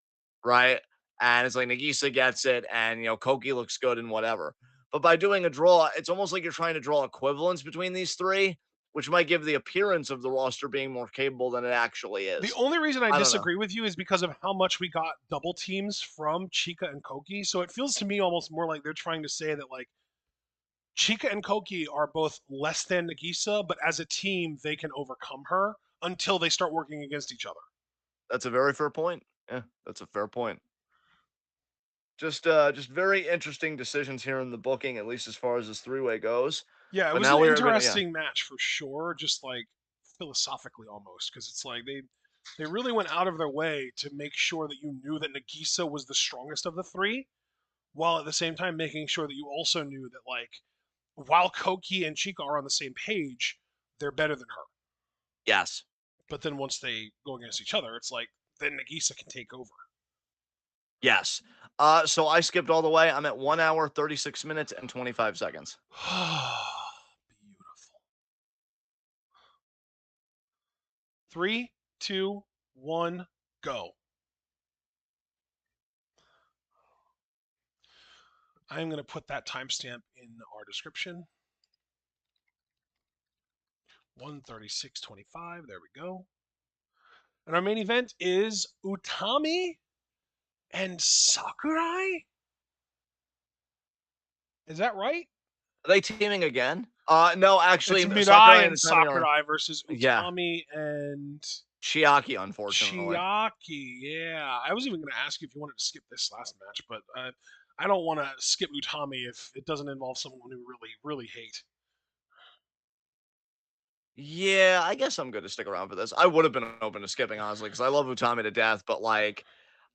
right? And it's like Nagisa gets it, and Koki looks good and whatever. But by doing a draw, it's almost like you're trying to draw equivalence between these three, which might give the appearance of the roster being more capable than it actually The is. only reason I I don't know. disagree with you is because of how much we got double teams from Chica and Koki. So it feels to me almost more like they're trying to say that like Chica and Koki are both less than Nagisa, but as a team they can overcome her until they start working against each other. That's a very fair point. Yeah, that's a fair point. Just very interesting decisions here in the booking, at least as far as this three-way goes. Yeah, it But was an now we're gonna, yeah. interesting match for sure, just like philosophically almost, because it's like they really went out of their way to make sure that you knew that Nagisa was the strongest of the three, while at the same time making sure that you also knew that like while Koki and Chica are on the same page, they're better than her. Yes. But then once they go against each other, it's like then Nagisa can take over. Yes. So I skipped all the way. I'm at 1 hour, 36 minutes, and 25 seconds. Beautiful. 3, 2, 1, go. I'm going to put that timestamp in our description. 1:36:25. There we go. And our main event is Utami and Sakurai. Is that right? Are they teaming again? No, It's actually, Mirai Sakurai and and Utami are, Sakurai versus yeah, Utami and Chiaki, unfortunately. Chiaki. Yeah, I was even going to ask you if you wanted to skip this last match, but I don't want to skip Utami if it doesn't involve someone who really, really hate. Yeah, I guess I'm good to stick around for this. I would have been open to skipping, honestly, because I love Utami to death, but like,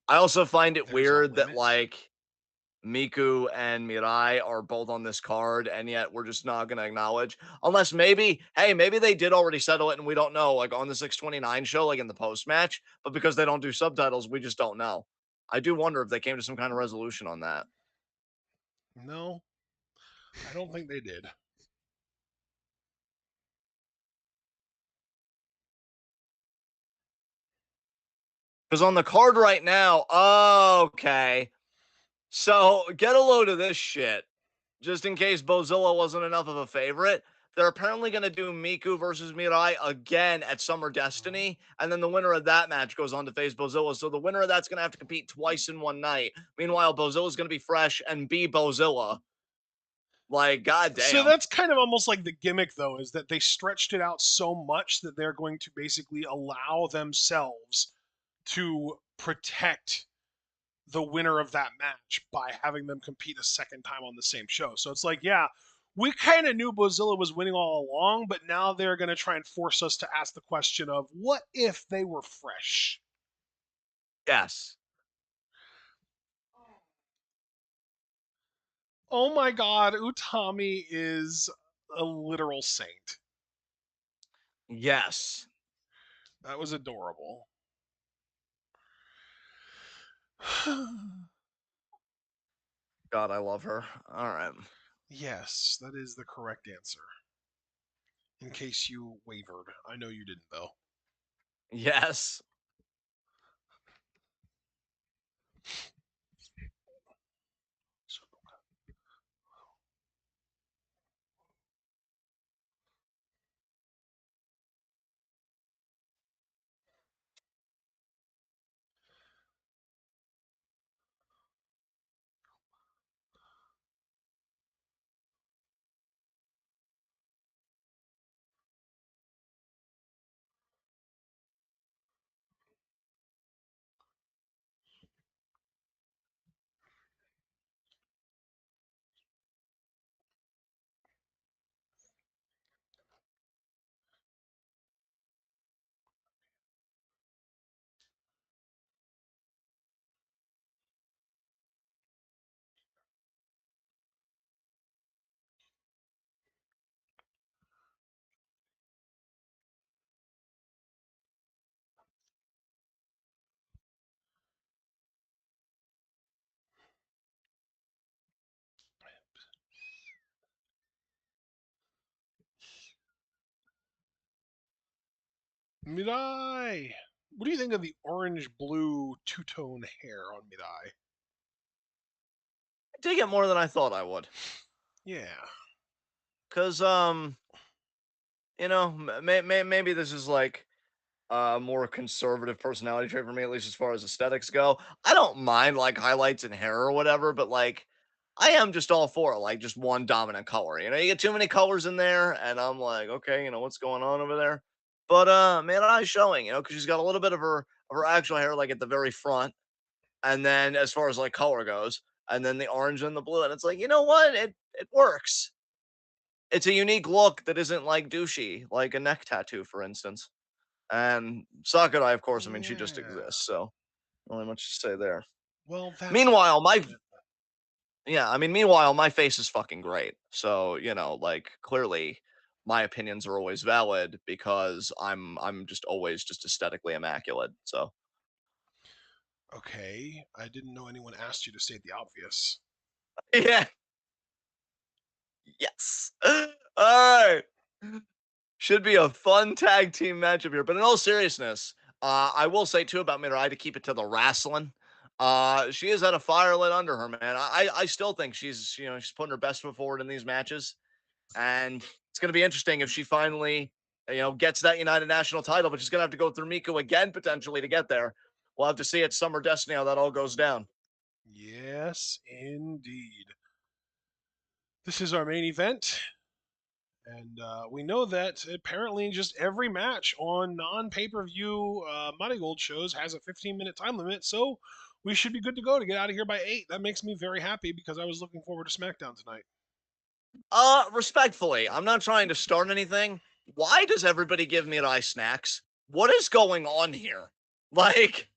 I also find it There's a weird that limit. like Miku and Mirai are both on this card, and yet we're just not going to acknowledge. Unless maybe, hey, maybe they did already settle it and we don't know, like on the 629 show, like in the post match, but because they don't do subtitles, we just don't know. I do wonder if they came to some kind of resolution on that. No, I don't think they did. Because on the card right now, okay. So get a load of this shit. Just in case Bozilla wasn't enough of a favorite, they're apparently going to do Miku versus Mirai again at Summer Destiny, and then the winner of that match goes on to face Bozilla. So the winner of that's going to have to compete twice in one night. Meanwhile, Bozilla's going to be fresh and be Bozilla. Like, So goddamn. that's kind of almost like the gimmick, though, is that they stretched it out so much that they're going to basically allow themselves to protect the winner of that match by having them compete a second time on the same show. So it's like, yeah, we kind of knew Bozilla was winning all along, but now they're going to try and force us to ask the question of what if they were fresh? Yes. Oh my god, Utami is a literal saint. Yes. That was adorable. God, I love her. All right. Yes, that is the correct answer. In case you wavered. I know you didn't, though. Yes. Mirai. What do you think of the orange-blue two-tone hair on Mirai? I dig it more than I thought I would. Yeah. Cause maybe this is like more conservative personality trait for me, at least as far as aesthetics go. I don't mind like highlights and hair or whatever, but like I am just all for like just one dominant color. You get too many colors in there, and I'm like, okay, what's going on over there? But man, eye's showing, because she's got a little bit of her actual hair like at the very front, and then as far as like color goes, and then the orange and the blue, and it's like, you know what? It works. It's a unique look that isn't like douchey, like a neck tattoo, for instance. And Sakurai, of course, I mean, she just Yeah. exists, so not really much to say there. Well, that's Meanwhile, unfortunate. meanwhile, my face is fucking great. So, like clearly my opinions are always valid because I'm just always just aesthetically immaculate. So Okay, I didn't know anyone asked you to state the obvious. yeah. Yes. All right. Should be a fun tag team matchup here. But in all seriousness, I will say too about Mirai to keep it to the wrestling. She has had a fire lit under her, man. I still think she's putting her best foot forward in these matches, and it's going to be interesting if she finally gets that United National title. But she's going to have to go through Miku again potentially to get there. We'll have to see at Summer Destiny how that all goes down. Yes, indeed. This is our main event, and we know that apparently just every match on non-pay-per-view Marigold shows has a 15-minute time limit, so we should be good to go to get out of here by 8. That makes me very happy because I was looking forward to SmackDown tonight. Respectfully, I'm not trying to start anything. Why does everybody give Mirai snacks? What is going on here? Like,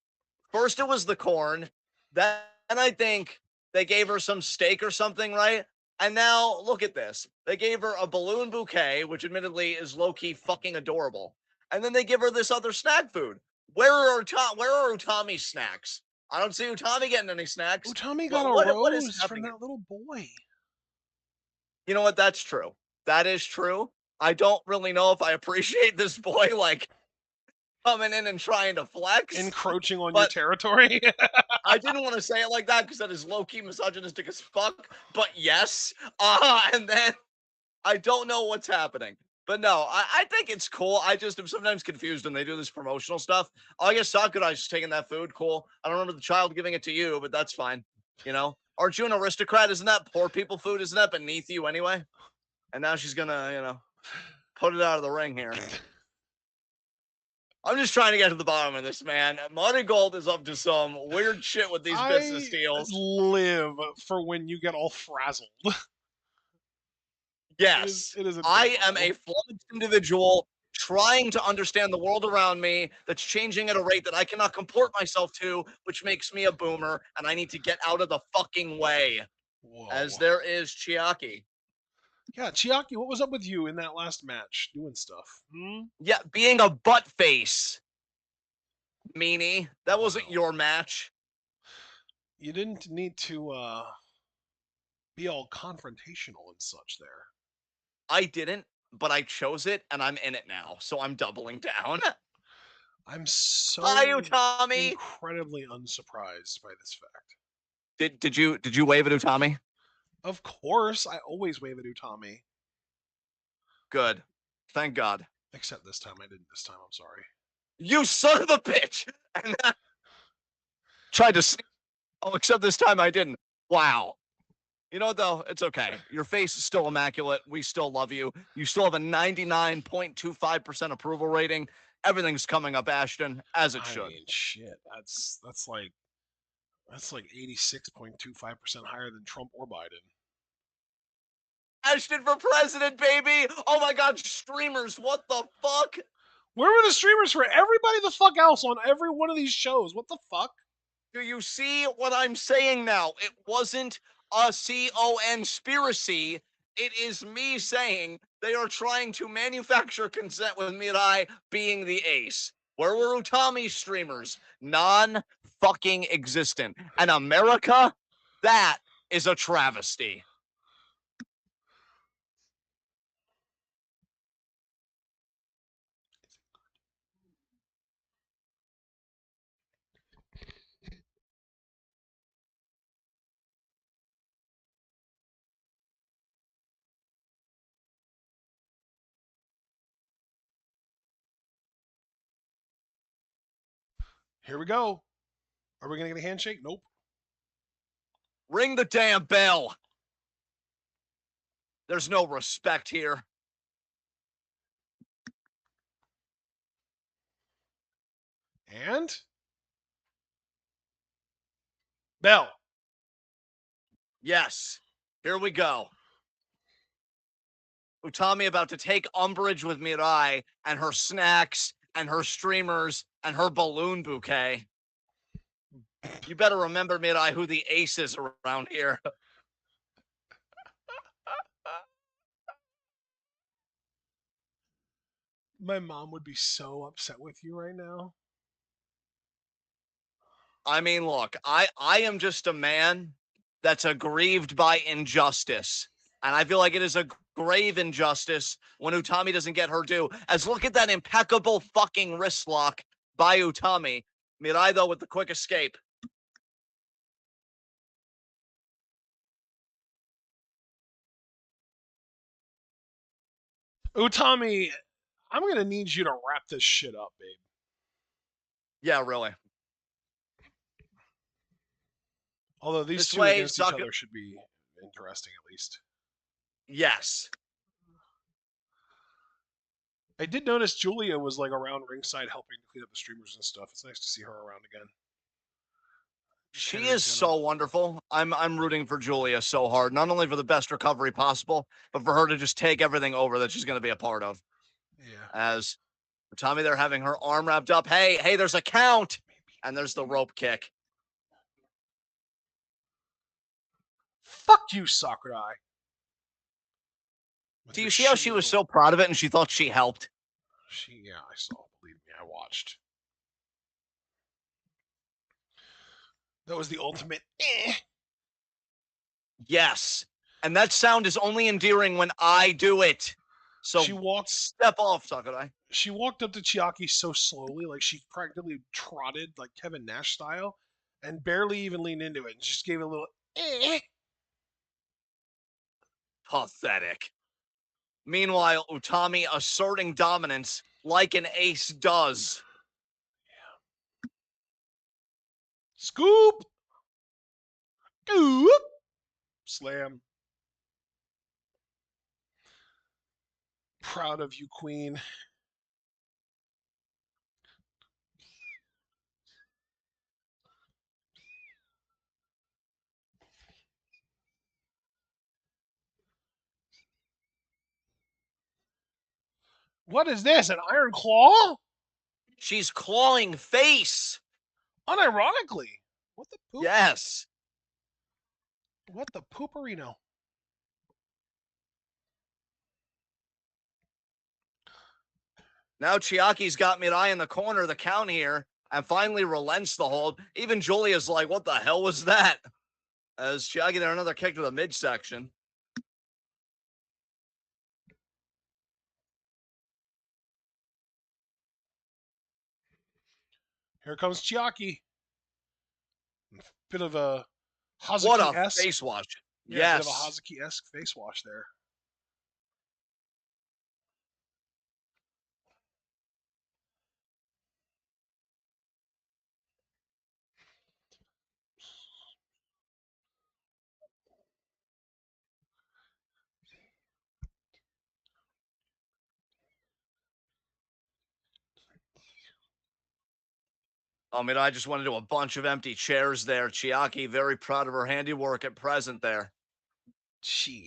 first it was the corn, then I think they gave her some steak or something, right? And now look at this. They gave her a balloon bouquet, which admittedly is low-key fucking adorable. And then they give her this other snack food. Where are Utami's snacks? I don't see Utami getting any snacks. Utami got What a what is rose from happening here? that little boy. You know what? That's true. That is true. I don't really know if I appreciate this boy like coming in and trying to flex, Encroaching on your but territory. I didn't want to say it like that because that is low key misogynistic as fuck. But yes, and then I don't know what's happening. But no, I think it's cool. I just am sometimes confused when they do this promotional stuff. Oh, I guess Sakurai's just taking that food. Cool. I don't remember the child giving it to you, but that's fine. Aren't you an aristocrat? Isn't that poor people food? Isn't that beneath you anyway? And now she's gonna, put it out of the ring here. I'm just trying to get to the bottom of this, man. MARIGOLD is up to some weird shit with these business I deals. live for when you get all frazzled. Yes, It is I am adorable. a flummoxed individual trying to understand the world around me that's changing at a rate that I cannot comport myself to, which makes me a boomer, and I need to get out of the fucking way. As Whoa. there is Chiaki. Yeah, Chiaki, what was up with you in that last match? Doing stuff. Hmm? Yeah, being a butt face, meanie. That wasn't Wow. your match. You didn't need to be all confrontational and such there. I didn't, but I chose it, and I'm in it now, so I'm doubling down. I'm Hi, so Utami. incredibly unsurprised by this fact. Did you wave at Utami? Of course, I always wave at Utami. Good. Thank God. Except this time I didn't this time, I'm sorry. You son of a bitch! And I tried to sneak. Oh, except this time I didn't. Wow. You know what, though? It's okay. Your face is still immaculate. We still love you. You still have a 99.25% approval rating. Everything's coming up, Ashton, as it I should. mean shit. That's like 86.25% higher than Trump or Biden. Ashton for president, baby! Oh my God, streamers, what the fuck? Where were the streamers for everybody the fuck else on every one of these shows? What the fuck? Do you see what I'm saying now? It wasn't a conspiracy. It is me saying they are trying to manufacture consent with Mirai being the ace. Where were Utami streamers? Non fucking existent. And America, that is a travesty. Here we go. Are we going to get a handshake? Nope. Ring the damn bell. There's no respect here. And bell. Yes. Here we go. Utami about to take umbrage with Mirai and her snacks and her streamers and her balloon bouquet. You better remember, Mirai, who the ace is around here. My mom would be so upset with you right now. I mean, look, I am just a man that's aggrieved by injustice. And I feel like it is a grave injustice when Utami doesn't get her due. As look at that impeccable fucking wrist lock by Utami. Mirai, though, with the quick escape. Utami, I'm going to need you to wrap this shit up, babe. Yeah, really. Although these This two way, against each other should be interesting at least. Yes. I did notice Julia was like around ringside helping to clean up the streamers and stuff. It's nice to see her around again. She is so wonderful. I'm rooting for Julia so hard, not only for the best recovery possible, but for her to just take everything over that she's going to be a part of. Yeah. As Tommy there having her arm wrapped up. Hey, there's a count. And there's the rope kick. Fuck you, Sakurai. Do you see how she was so proud of it and she thought she helped? Yeah, I saw. Believe me, I watched. That was the ultimate. Yes. And that sound is only endearing when I do it. So step off, Sakurai. She walked up to Chiaki so slowly, like she practically trotted, like Kevin Nash style, and barely even leaned into it. And just gave it a little. Pathetic. Meanwhile, Utami asserting dominance like an ace does. Yeah. Scoop! Scoop! Slam. Proud of you, Queen. What is this? An iron claw? She's clawing face. Unironically. What the poop? Yes. What the pooperino? Now Chiaki's got Mirai in the corner of the count here and finally relents the hold. Even Julia's like, what the hell was that? As Chiaki there, another kick to the midsection. Here comes Chiaki. Bit of a Hazuki-esque. What a face wash. Yeah, yes. Bit of a Hazuki-esque face wash there. I mean, I just went into a bunch of empty chairs there. Chiaki, very proud of her handiwork at present there. Shit.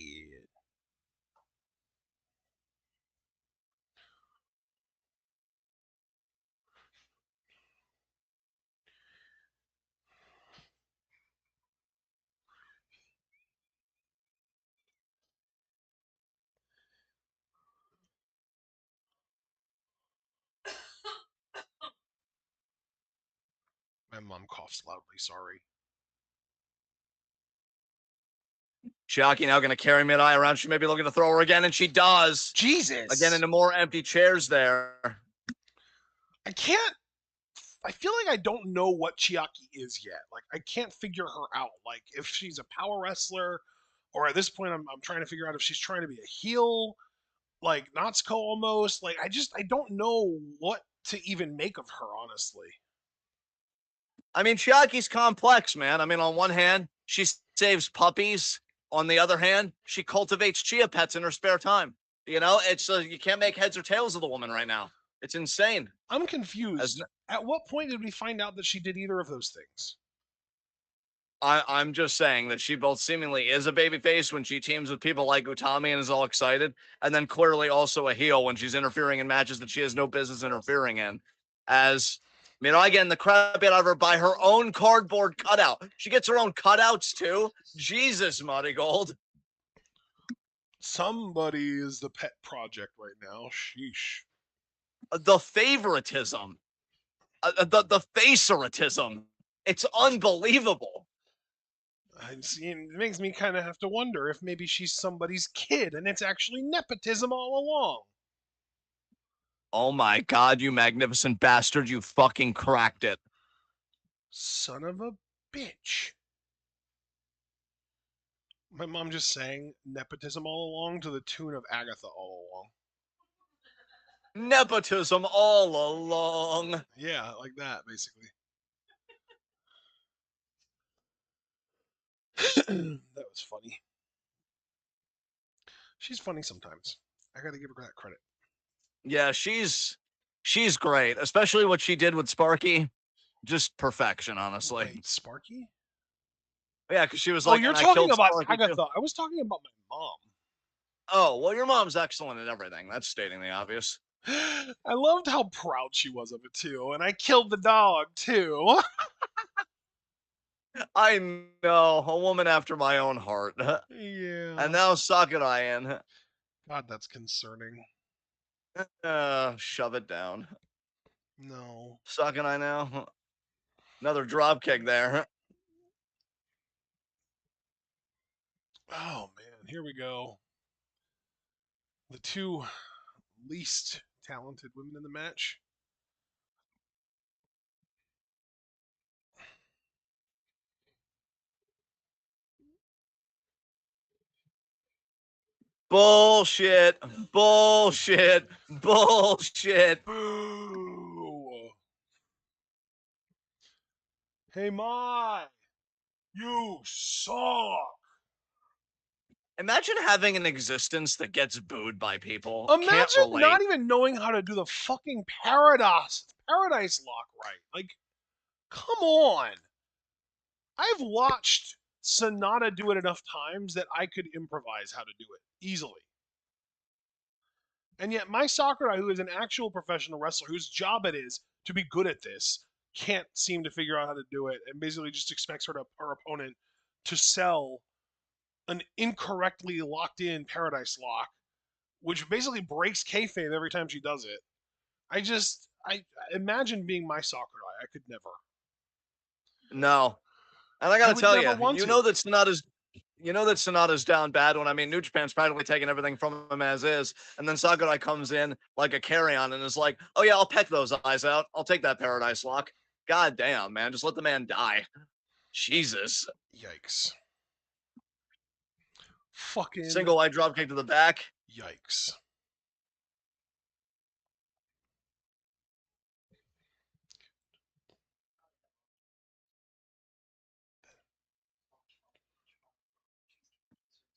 My mom coughs loudly, sorry. Chiaki now going to carry Mirai around. She may be looking to throw her again, and she does. Jesus. Again into more empty chairs there. I feel like I don't know what Chiaki is yet. Like, I can't figure her out. Like, if she's a power wrestler, or at this point, I'm trying to figure out if she's trying to be a heel, like Natsuko almost. Like, I don't know what to even make of her, honestly. I mean, Chiaki's complex, man. I mean, on one hand, she saves puppies. On the other hand, she cultivates chia pets in her spare time. You know, it's you can't make heads or tails of the woman right now. It's insane. I'm As confused. At what point did we find out that she did either of those things? I'm just saying that she both seemingly is a babyface when she teams with people like Utami and is all excited, and then clearly also a heel when she's interfering in matches that she has no business interfering in. As you know, again, the crap out of her by her own cardboard cutout. She gets her own cutouts too. Jesus, Marigold. Somebody is the pet project right now. Sheesh. The favoritism, the faceritism. It's unbelievable. I'm seeing, it makes me kind of have to wonder if maybe she's somebody's kid and it's actually nepotism all along. Oh my God, you magnificent bastard. You fucking cracked it. Son of a bitch. My mom just sang nepotism all along to the tune of Agatha all along. Nepotism all along. Yeah, like that, basically. That was funny. She's funny sometimes. I gotta give her that credit. Yeah, she's great, especially what she did with Sparky. Just perfection, honestly. Wait, Sparky? Yeah, because she was Oh, like, you're and I talking killed about Sparky too. Agatha. I was talking about my mom. Oh, well, your mom's excellent at everything. That's stating the obvious. I loved how proud she was of it too, and I killed the dog too. I know, a woman after my own heart. And Yeah. now Sakurai in. God, that's concerning. Shove it down. No. Sakurai now. Another drop kick there. Oh man, here we go. The two least talented women in the match. Bullshit. Bullshit. Bullshit. Boo! Hey, my, you suck. Imagine having an existence that gets booed by people. Can't Imagine relate. not even knowing how to do the fucking paradise lock right. Like, come on. I've watched Sonata do it enough times that I could improvise how to do it easily. And yet, my Sakurai, who is an actual professional wrestler whose job it is to be good at this, can't seem to figure out how to do it and basically just expects her opponent to sell an incorrectly locked in paradise lock, which basically breaks kayfabe every time she does it. I imagine being my Sakurai. I could never. No. And I I gotta would tell never you, want to. you know that Sonata's down bad when I mean New Japan's practically taking everything from him as is, and then Sakurai comes in like a carry-on and is like, "Oh yeah, I'll peck those eyes out. I'll take that paradise lock." God damn, man, just let the man die. Jesus. Yikes. Fucking Single eye drop kick to the back. yikes.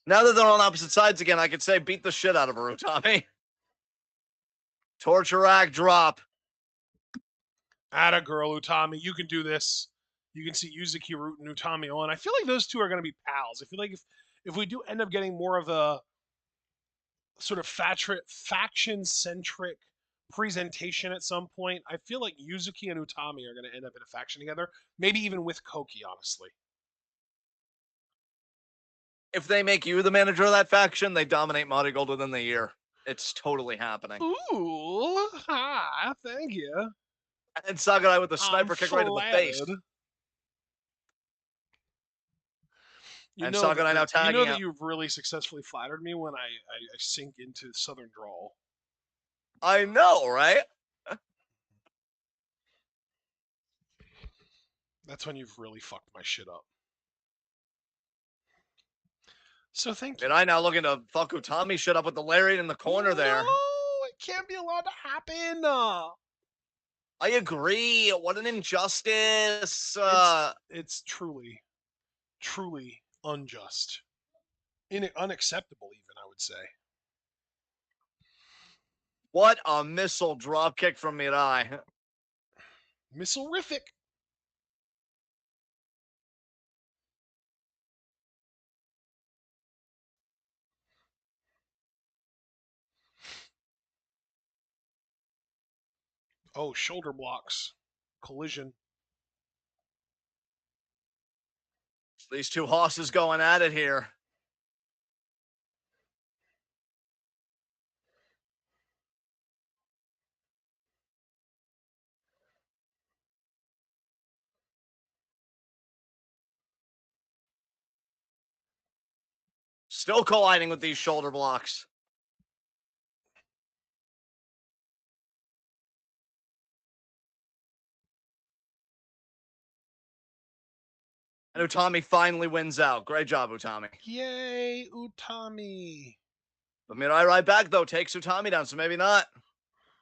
Now that they're on opposite sides again, I could say beat the shit out of her, Utami. Torture rack drop. Atta girl, Utami. You can do this. You can see Yuzuki Root and Utami on. I feel like those two are going to be pals. I feel like if we do end up getting more of a sort of faction centric presentation at some point, I feel like Yuzuki and Utami are going to end up in a faction together. Maybe even with Koki, honestly. If they make you the manager of that faction, they dominate Marigold within the year. It's totally happening. Ooh, thank you. And Sakurai with the I'm sniper kick right to the face. flattered. And Sakurai now You know tagging that out. you've really successfully flattered me when I sink into Southern drawl. I know, right? That's when you've really fucked my shit up. So thank you. And I now looking to fuck Utami shit up with the lariat in the corner there. No, it can't be allowed to happen. I agree. What an injustice. It's truly, truly unjust. Unacceptable, even, I would say. What a missile drop kick from Mirai. Missile-rific. Oh, shoulder blocks. Collision. These two hosses going at it here. Still colliding with these shoulder blocks. And Utami finally wins out. Great job, Utami. Yay, Utami. But Mirai right back, though, takes Utami down, so maybe not.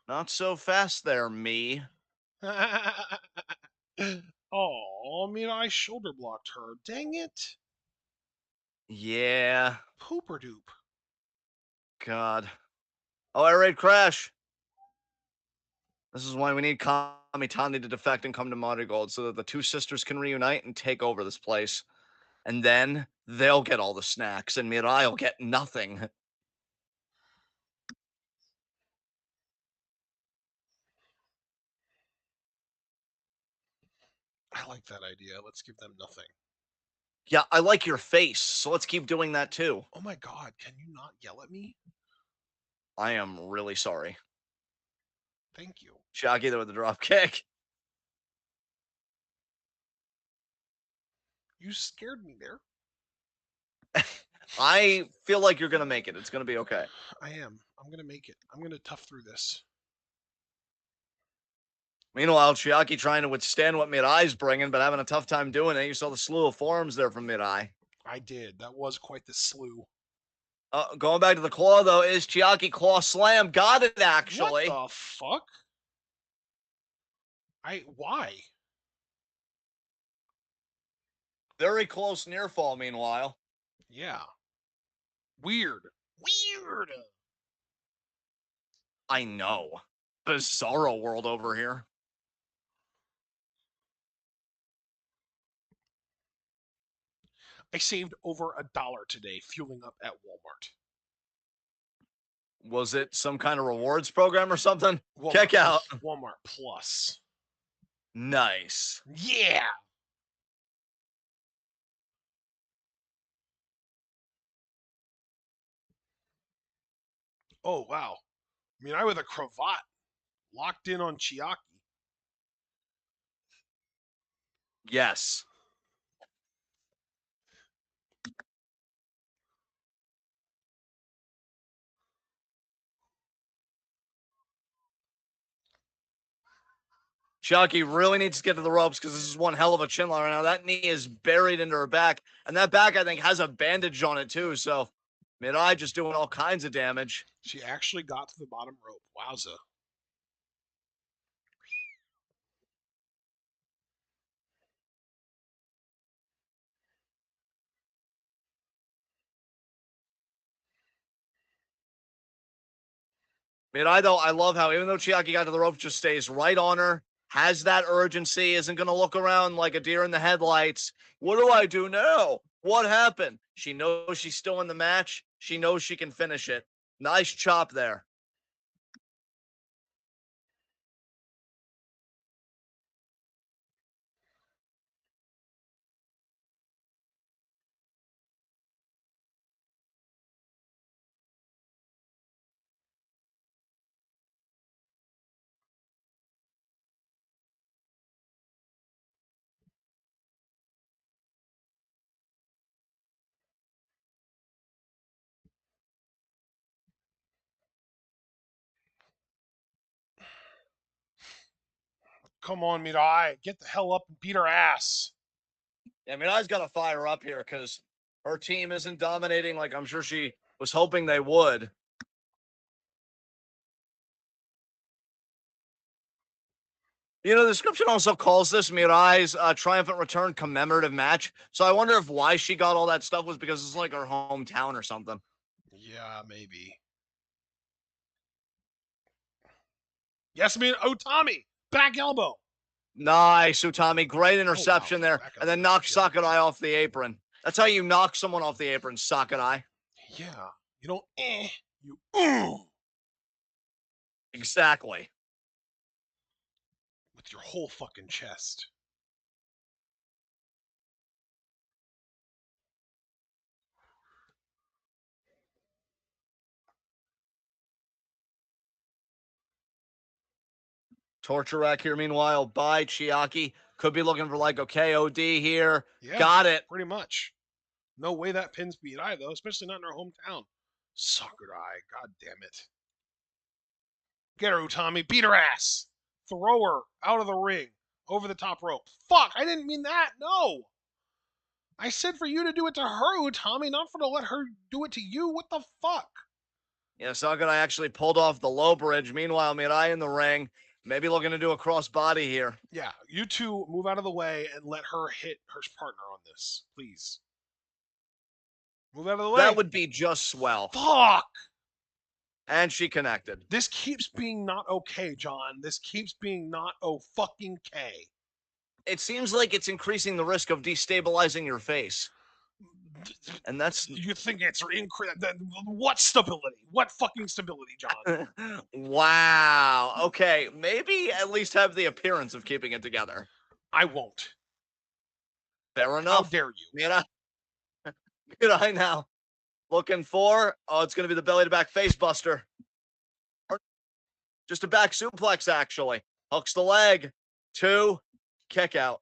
Not so fast there, me. Oh, Mirai shoulder blocked her. Dang it. Yeah. Pooper doop. God. Oh, air raid crash. This is why we need Kamitani to defect and come to Marigold so that the two sisters can reunite and take over this place. And then they'll get all the snacks, and Mirai will get nothing. I like that idea. Let's give them nothing. Yeah, I like your face, so let's keep doing that too. Oh my god, can you not yell at me? I am really sorry. Thank you. Shaggy there with the drop kick. You scared me there. I feel like you're gonna make it. It's gonna be okay. I am. I'm gonna make it. I'm gonna tough through this. Meanwhile, Chiaki trying to withstand what Mirai's bringing, but having a tough time doing it. You saw the slew of forms there from Mirai. I did. That was quite the slew. Going back to the claw, though, is Chiaki claw slam. Got it, actually. What the fuck? Why? Very close near fall, meanwhile. Yeah. Weird. Weird. I know. Bizarro world over here. I saved over $1 today fueling up at Walmart. Was it some kind of rewards program or something? Walmart, Check out. Walmart Plus. Nice. Yeah. Oh, wow. I mean, I with a cravat locked in on Chiaki. Yes. Chiaki really needs to get to the ropes because this is one hell of a chin lock right now. That knee is buried into her back, and that back, I think, has a bandage on it, too. So, Mirai just doing all kinds of damage. She actually got to the bottom rope. Wowza. Mirai, though, I love how even though Chiaki got to the ropes, just stays right on her, has that urgency, isn't going to look around like a deer in the headlights. What do I do now? What happened? She knows she's still in the match. She knows she can finish it. Nice chop there. Come on, Mirai. Get the hell up and beat her ass. Yeah, Mirai's got to fire up here because her team isn't dominating like I'm sure she was hoping they would. You know, the description also calls this Mirai's triumphant return commemorative match. So I wonder if why she got all that stuff was because it's like her hometown or something. Yeah, maybe. Yes, I mean, Tommy, back elbow. Nice, Utami. Great Oh, wow. interception there. Back And then elbow. knock Yep. Sakurai off the apron. That's how you knock someone off the apron, Sakurai. Yeah. You don't, you, Exactly. with your whole fucking chest. Torture rack here, meanwhile, by Chiaki. Could be looking for like a KOD here. Yeah, Got it. pretty much. No way that pin's Mirai, though, especially not in her hometown. Sakurai, god damn it. Get her, Utami. Beat her ass. Throw her out of the ring. Over the top rope. Fuck, I didn't mean that. No. I said for you to do it to her, Utami, not for to let her do it to you. What the fuck? Yeah, Sakurai actually pulled off the low bridge. Meanwhile, Mirai in the ring. Maybe looking to do a cross body here. Yeah, you two move out of the way and let her hit her partner on this, please. Move out of the way. That would be just swell. Fuck! And she connected. This keeps being not okay, John. This keeps being not oh fucking K. It seems like it's increasing the risk of destabilizing your face. And that's You think it's what stability? What fucking stability, John? wow. Okay, maybe at least have the appearance of keeping it together. I won't. Fair enough. How dare you? Mirai now looking for. Oh, it's going to be the belly to back face buster. Just a back suplex, actually. Hooks the leg. 2. Kick out.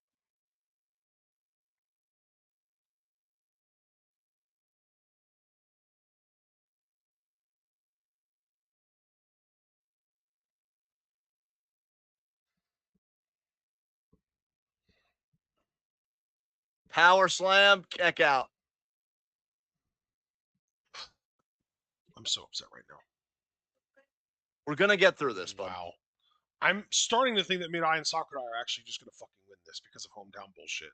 Power slam, kick out. I'm so upset right now. We're going to get through this, bud. Wow. I'm starting to think that Mirai and Sakurai are actually just going to fucking win this because of hometown bullshit.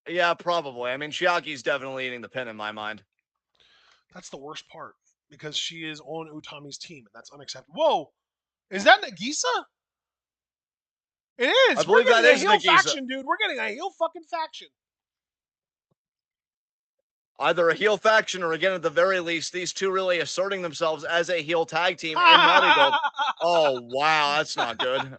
Yeah, probably. I mean, Chiaki's definitely eating the pin in my mind. That's the worst part because she is on Utami's team and that's unacceptable. Whoa! Is that Nagisa? It is. I believe that is We're getting a heel Nagisa. faction, dude. We're getting a heel fucking faction. Either a heel faction or, again, at the very least, these two really asserting themselves as a heel tag team in MARIGOLD. Oh, wow. That's not good.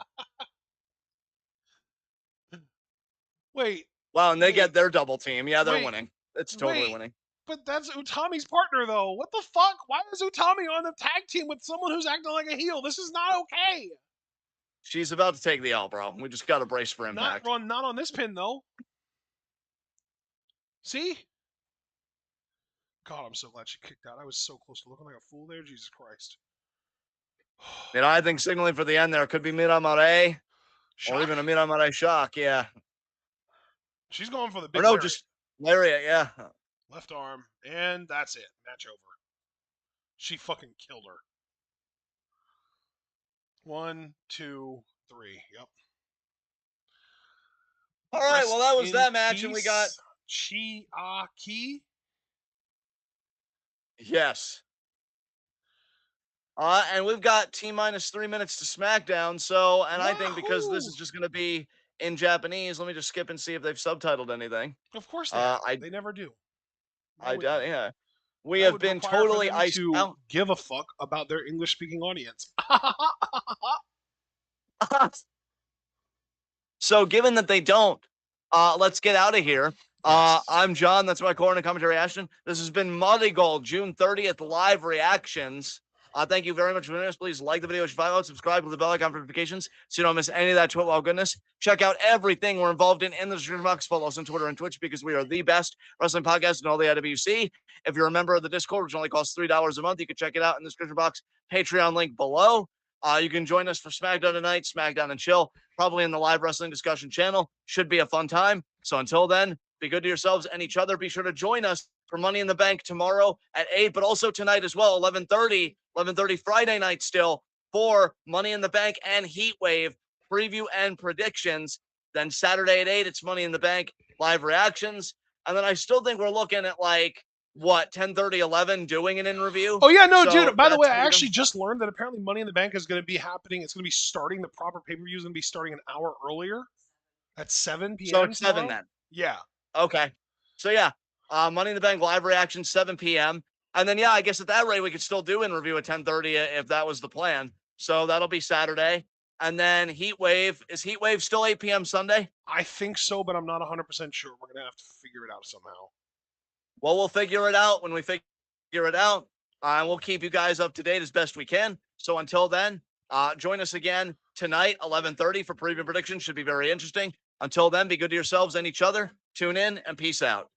Wait. Wow, and they get their double team. Yeah, they're Wait. winning. It's totally winning. But that's Utami's partner, though. What the fuck? Why is Utami on the tag team with someone who's acting like a heel? This is not okay. She's about to take the L, bro. We just got to brace for impact. Not on this pin, though. See? God, I'm so glad she kicked out. I was so close to looking like a fool there. Jesus Christ. And I think signaling for the end there could be Miramare or even a Miramare shock. Yeah. She's going for the big lariat. Just lariat, yeah. Left arm, and that's it. Match over. She fucking killed her. 1, 2, 3. Yep. All right, well, that was that match, and we got Chiaki. Yes. And we've got T-minus 3 minutes to SmackDown. So, and I think because this is just going to be in Japanese, let me just skip and see if they've subtitled anything. Of course they have. They never do. Yeah. We have been totally iced out. Give a fuck about their English-speaking audience. So, given that they don't, let's get out of here. I'm John. That's my corner commentary, Ashton. This has been MARIGOLD, June 30th, live reactions. Thank you very much for joining us. Please like the video, subscribe with the bell icon for notifications so you don't miss any of that Twitwell goodness. Check out everything we're involved in the description box. Follow us on Twitter and Twitch because we are the best wrestling podcast in all the IWC. If you're a member of the Discord, which only costs $3 a month, you can check it out in the description box. Patreon link below. You can join us for SmackDown tonight, SmackDown and Chill, probably in the live wrestling discussion channel. Should be a fun time. So until then, be good to yourselves and each other. Be sure to join us for Money in the Bank tomorrow at 8, but also tonight as well, 11:30 Friday night still for Money in the Bank and Heat Wave preview and predictions. Then Saturday at 8, it's Money in the Bank live reactions. And then I still think we're looking at like what 10:30, 11 doing an in review. Oh yeah, no, So dude. By the way, that's I gonna go actually just learned that apparently Money in the Bank is going to be happening. It's going to be starting the proper pay-per-view is going to be starting an hour earlier at 7 so p.m. it's 7 tomorrow. then. Yeah. Okay. So yeah, Money in the Bank live reaction 7 p.m. And then yeah, I guess at that rate we could still do in review at 10:30 if that was the plan. So that'll be Saturday. And then Heat Wave, is Heat Wave still 8 p.m. Sunday? I think so, but I'm not 100% sure. We're going to have to figure it out somehow. Well, we'll figure it out when we figure it out. And we'll keep you guys up to date as best we can. So until then, join us again tonight, 11:30 for preview predictions. Should be very interesting. Until then, be good to yourselves and each other. Tune in and peace out.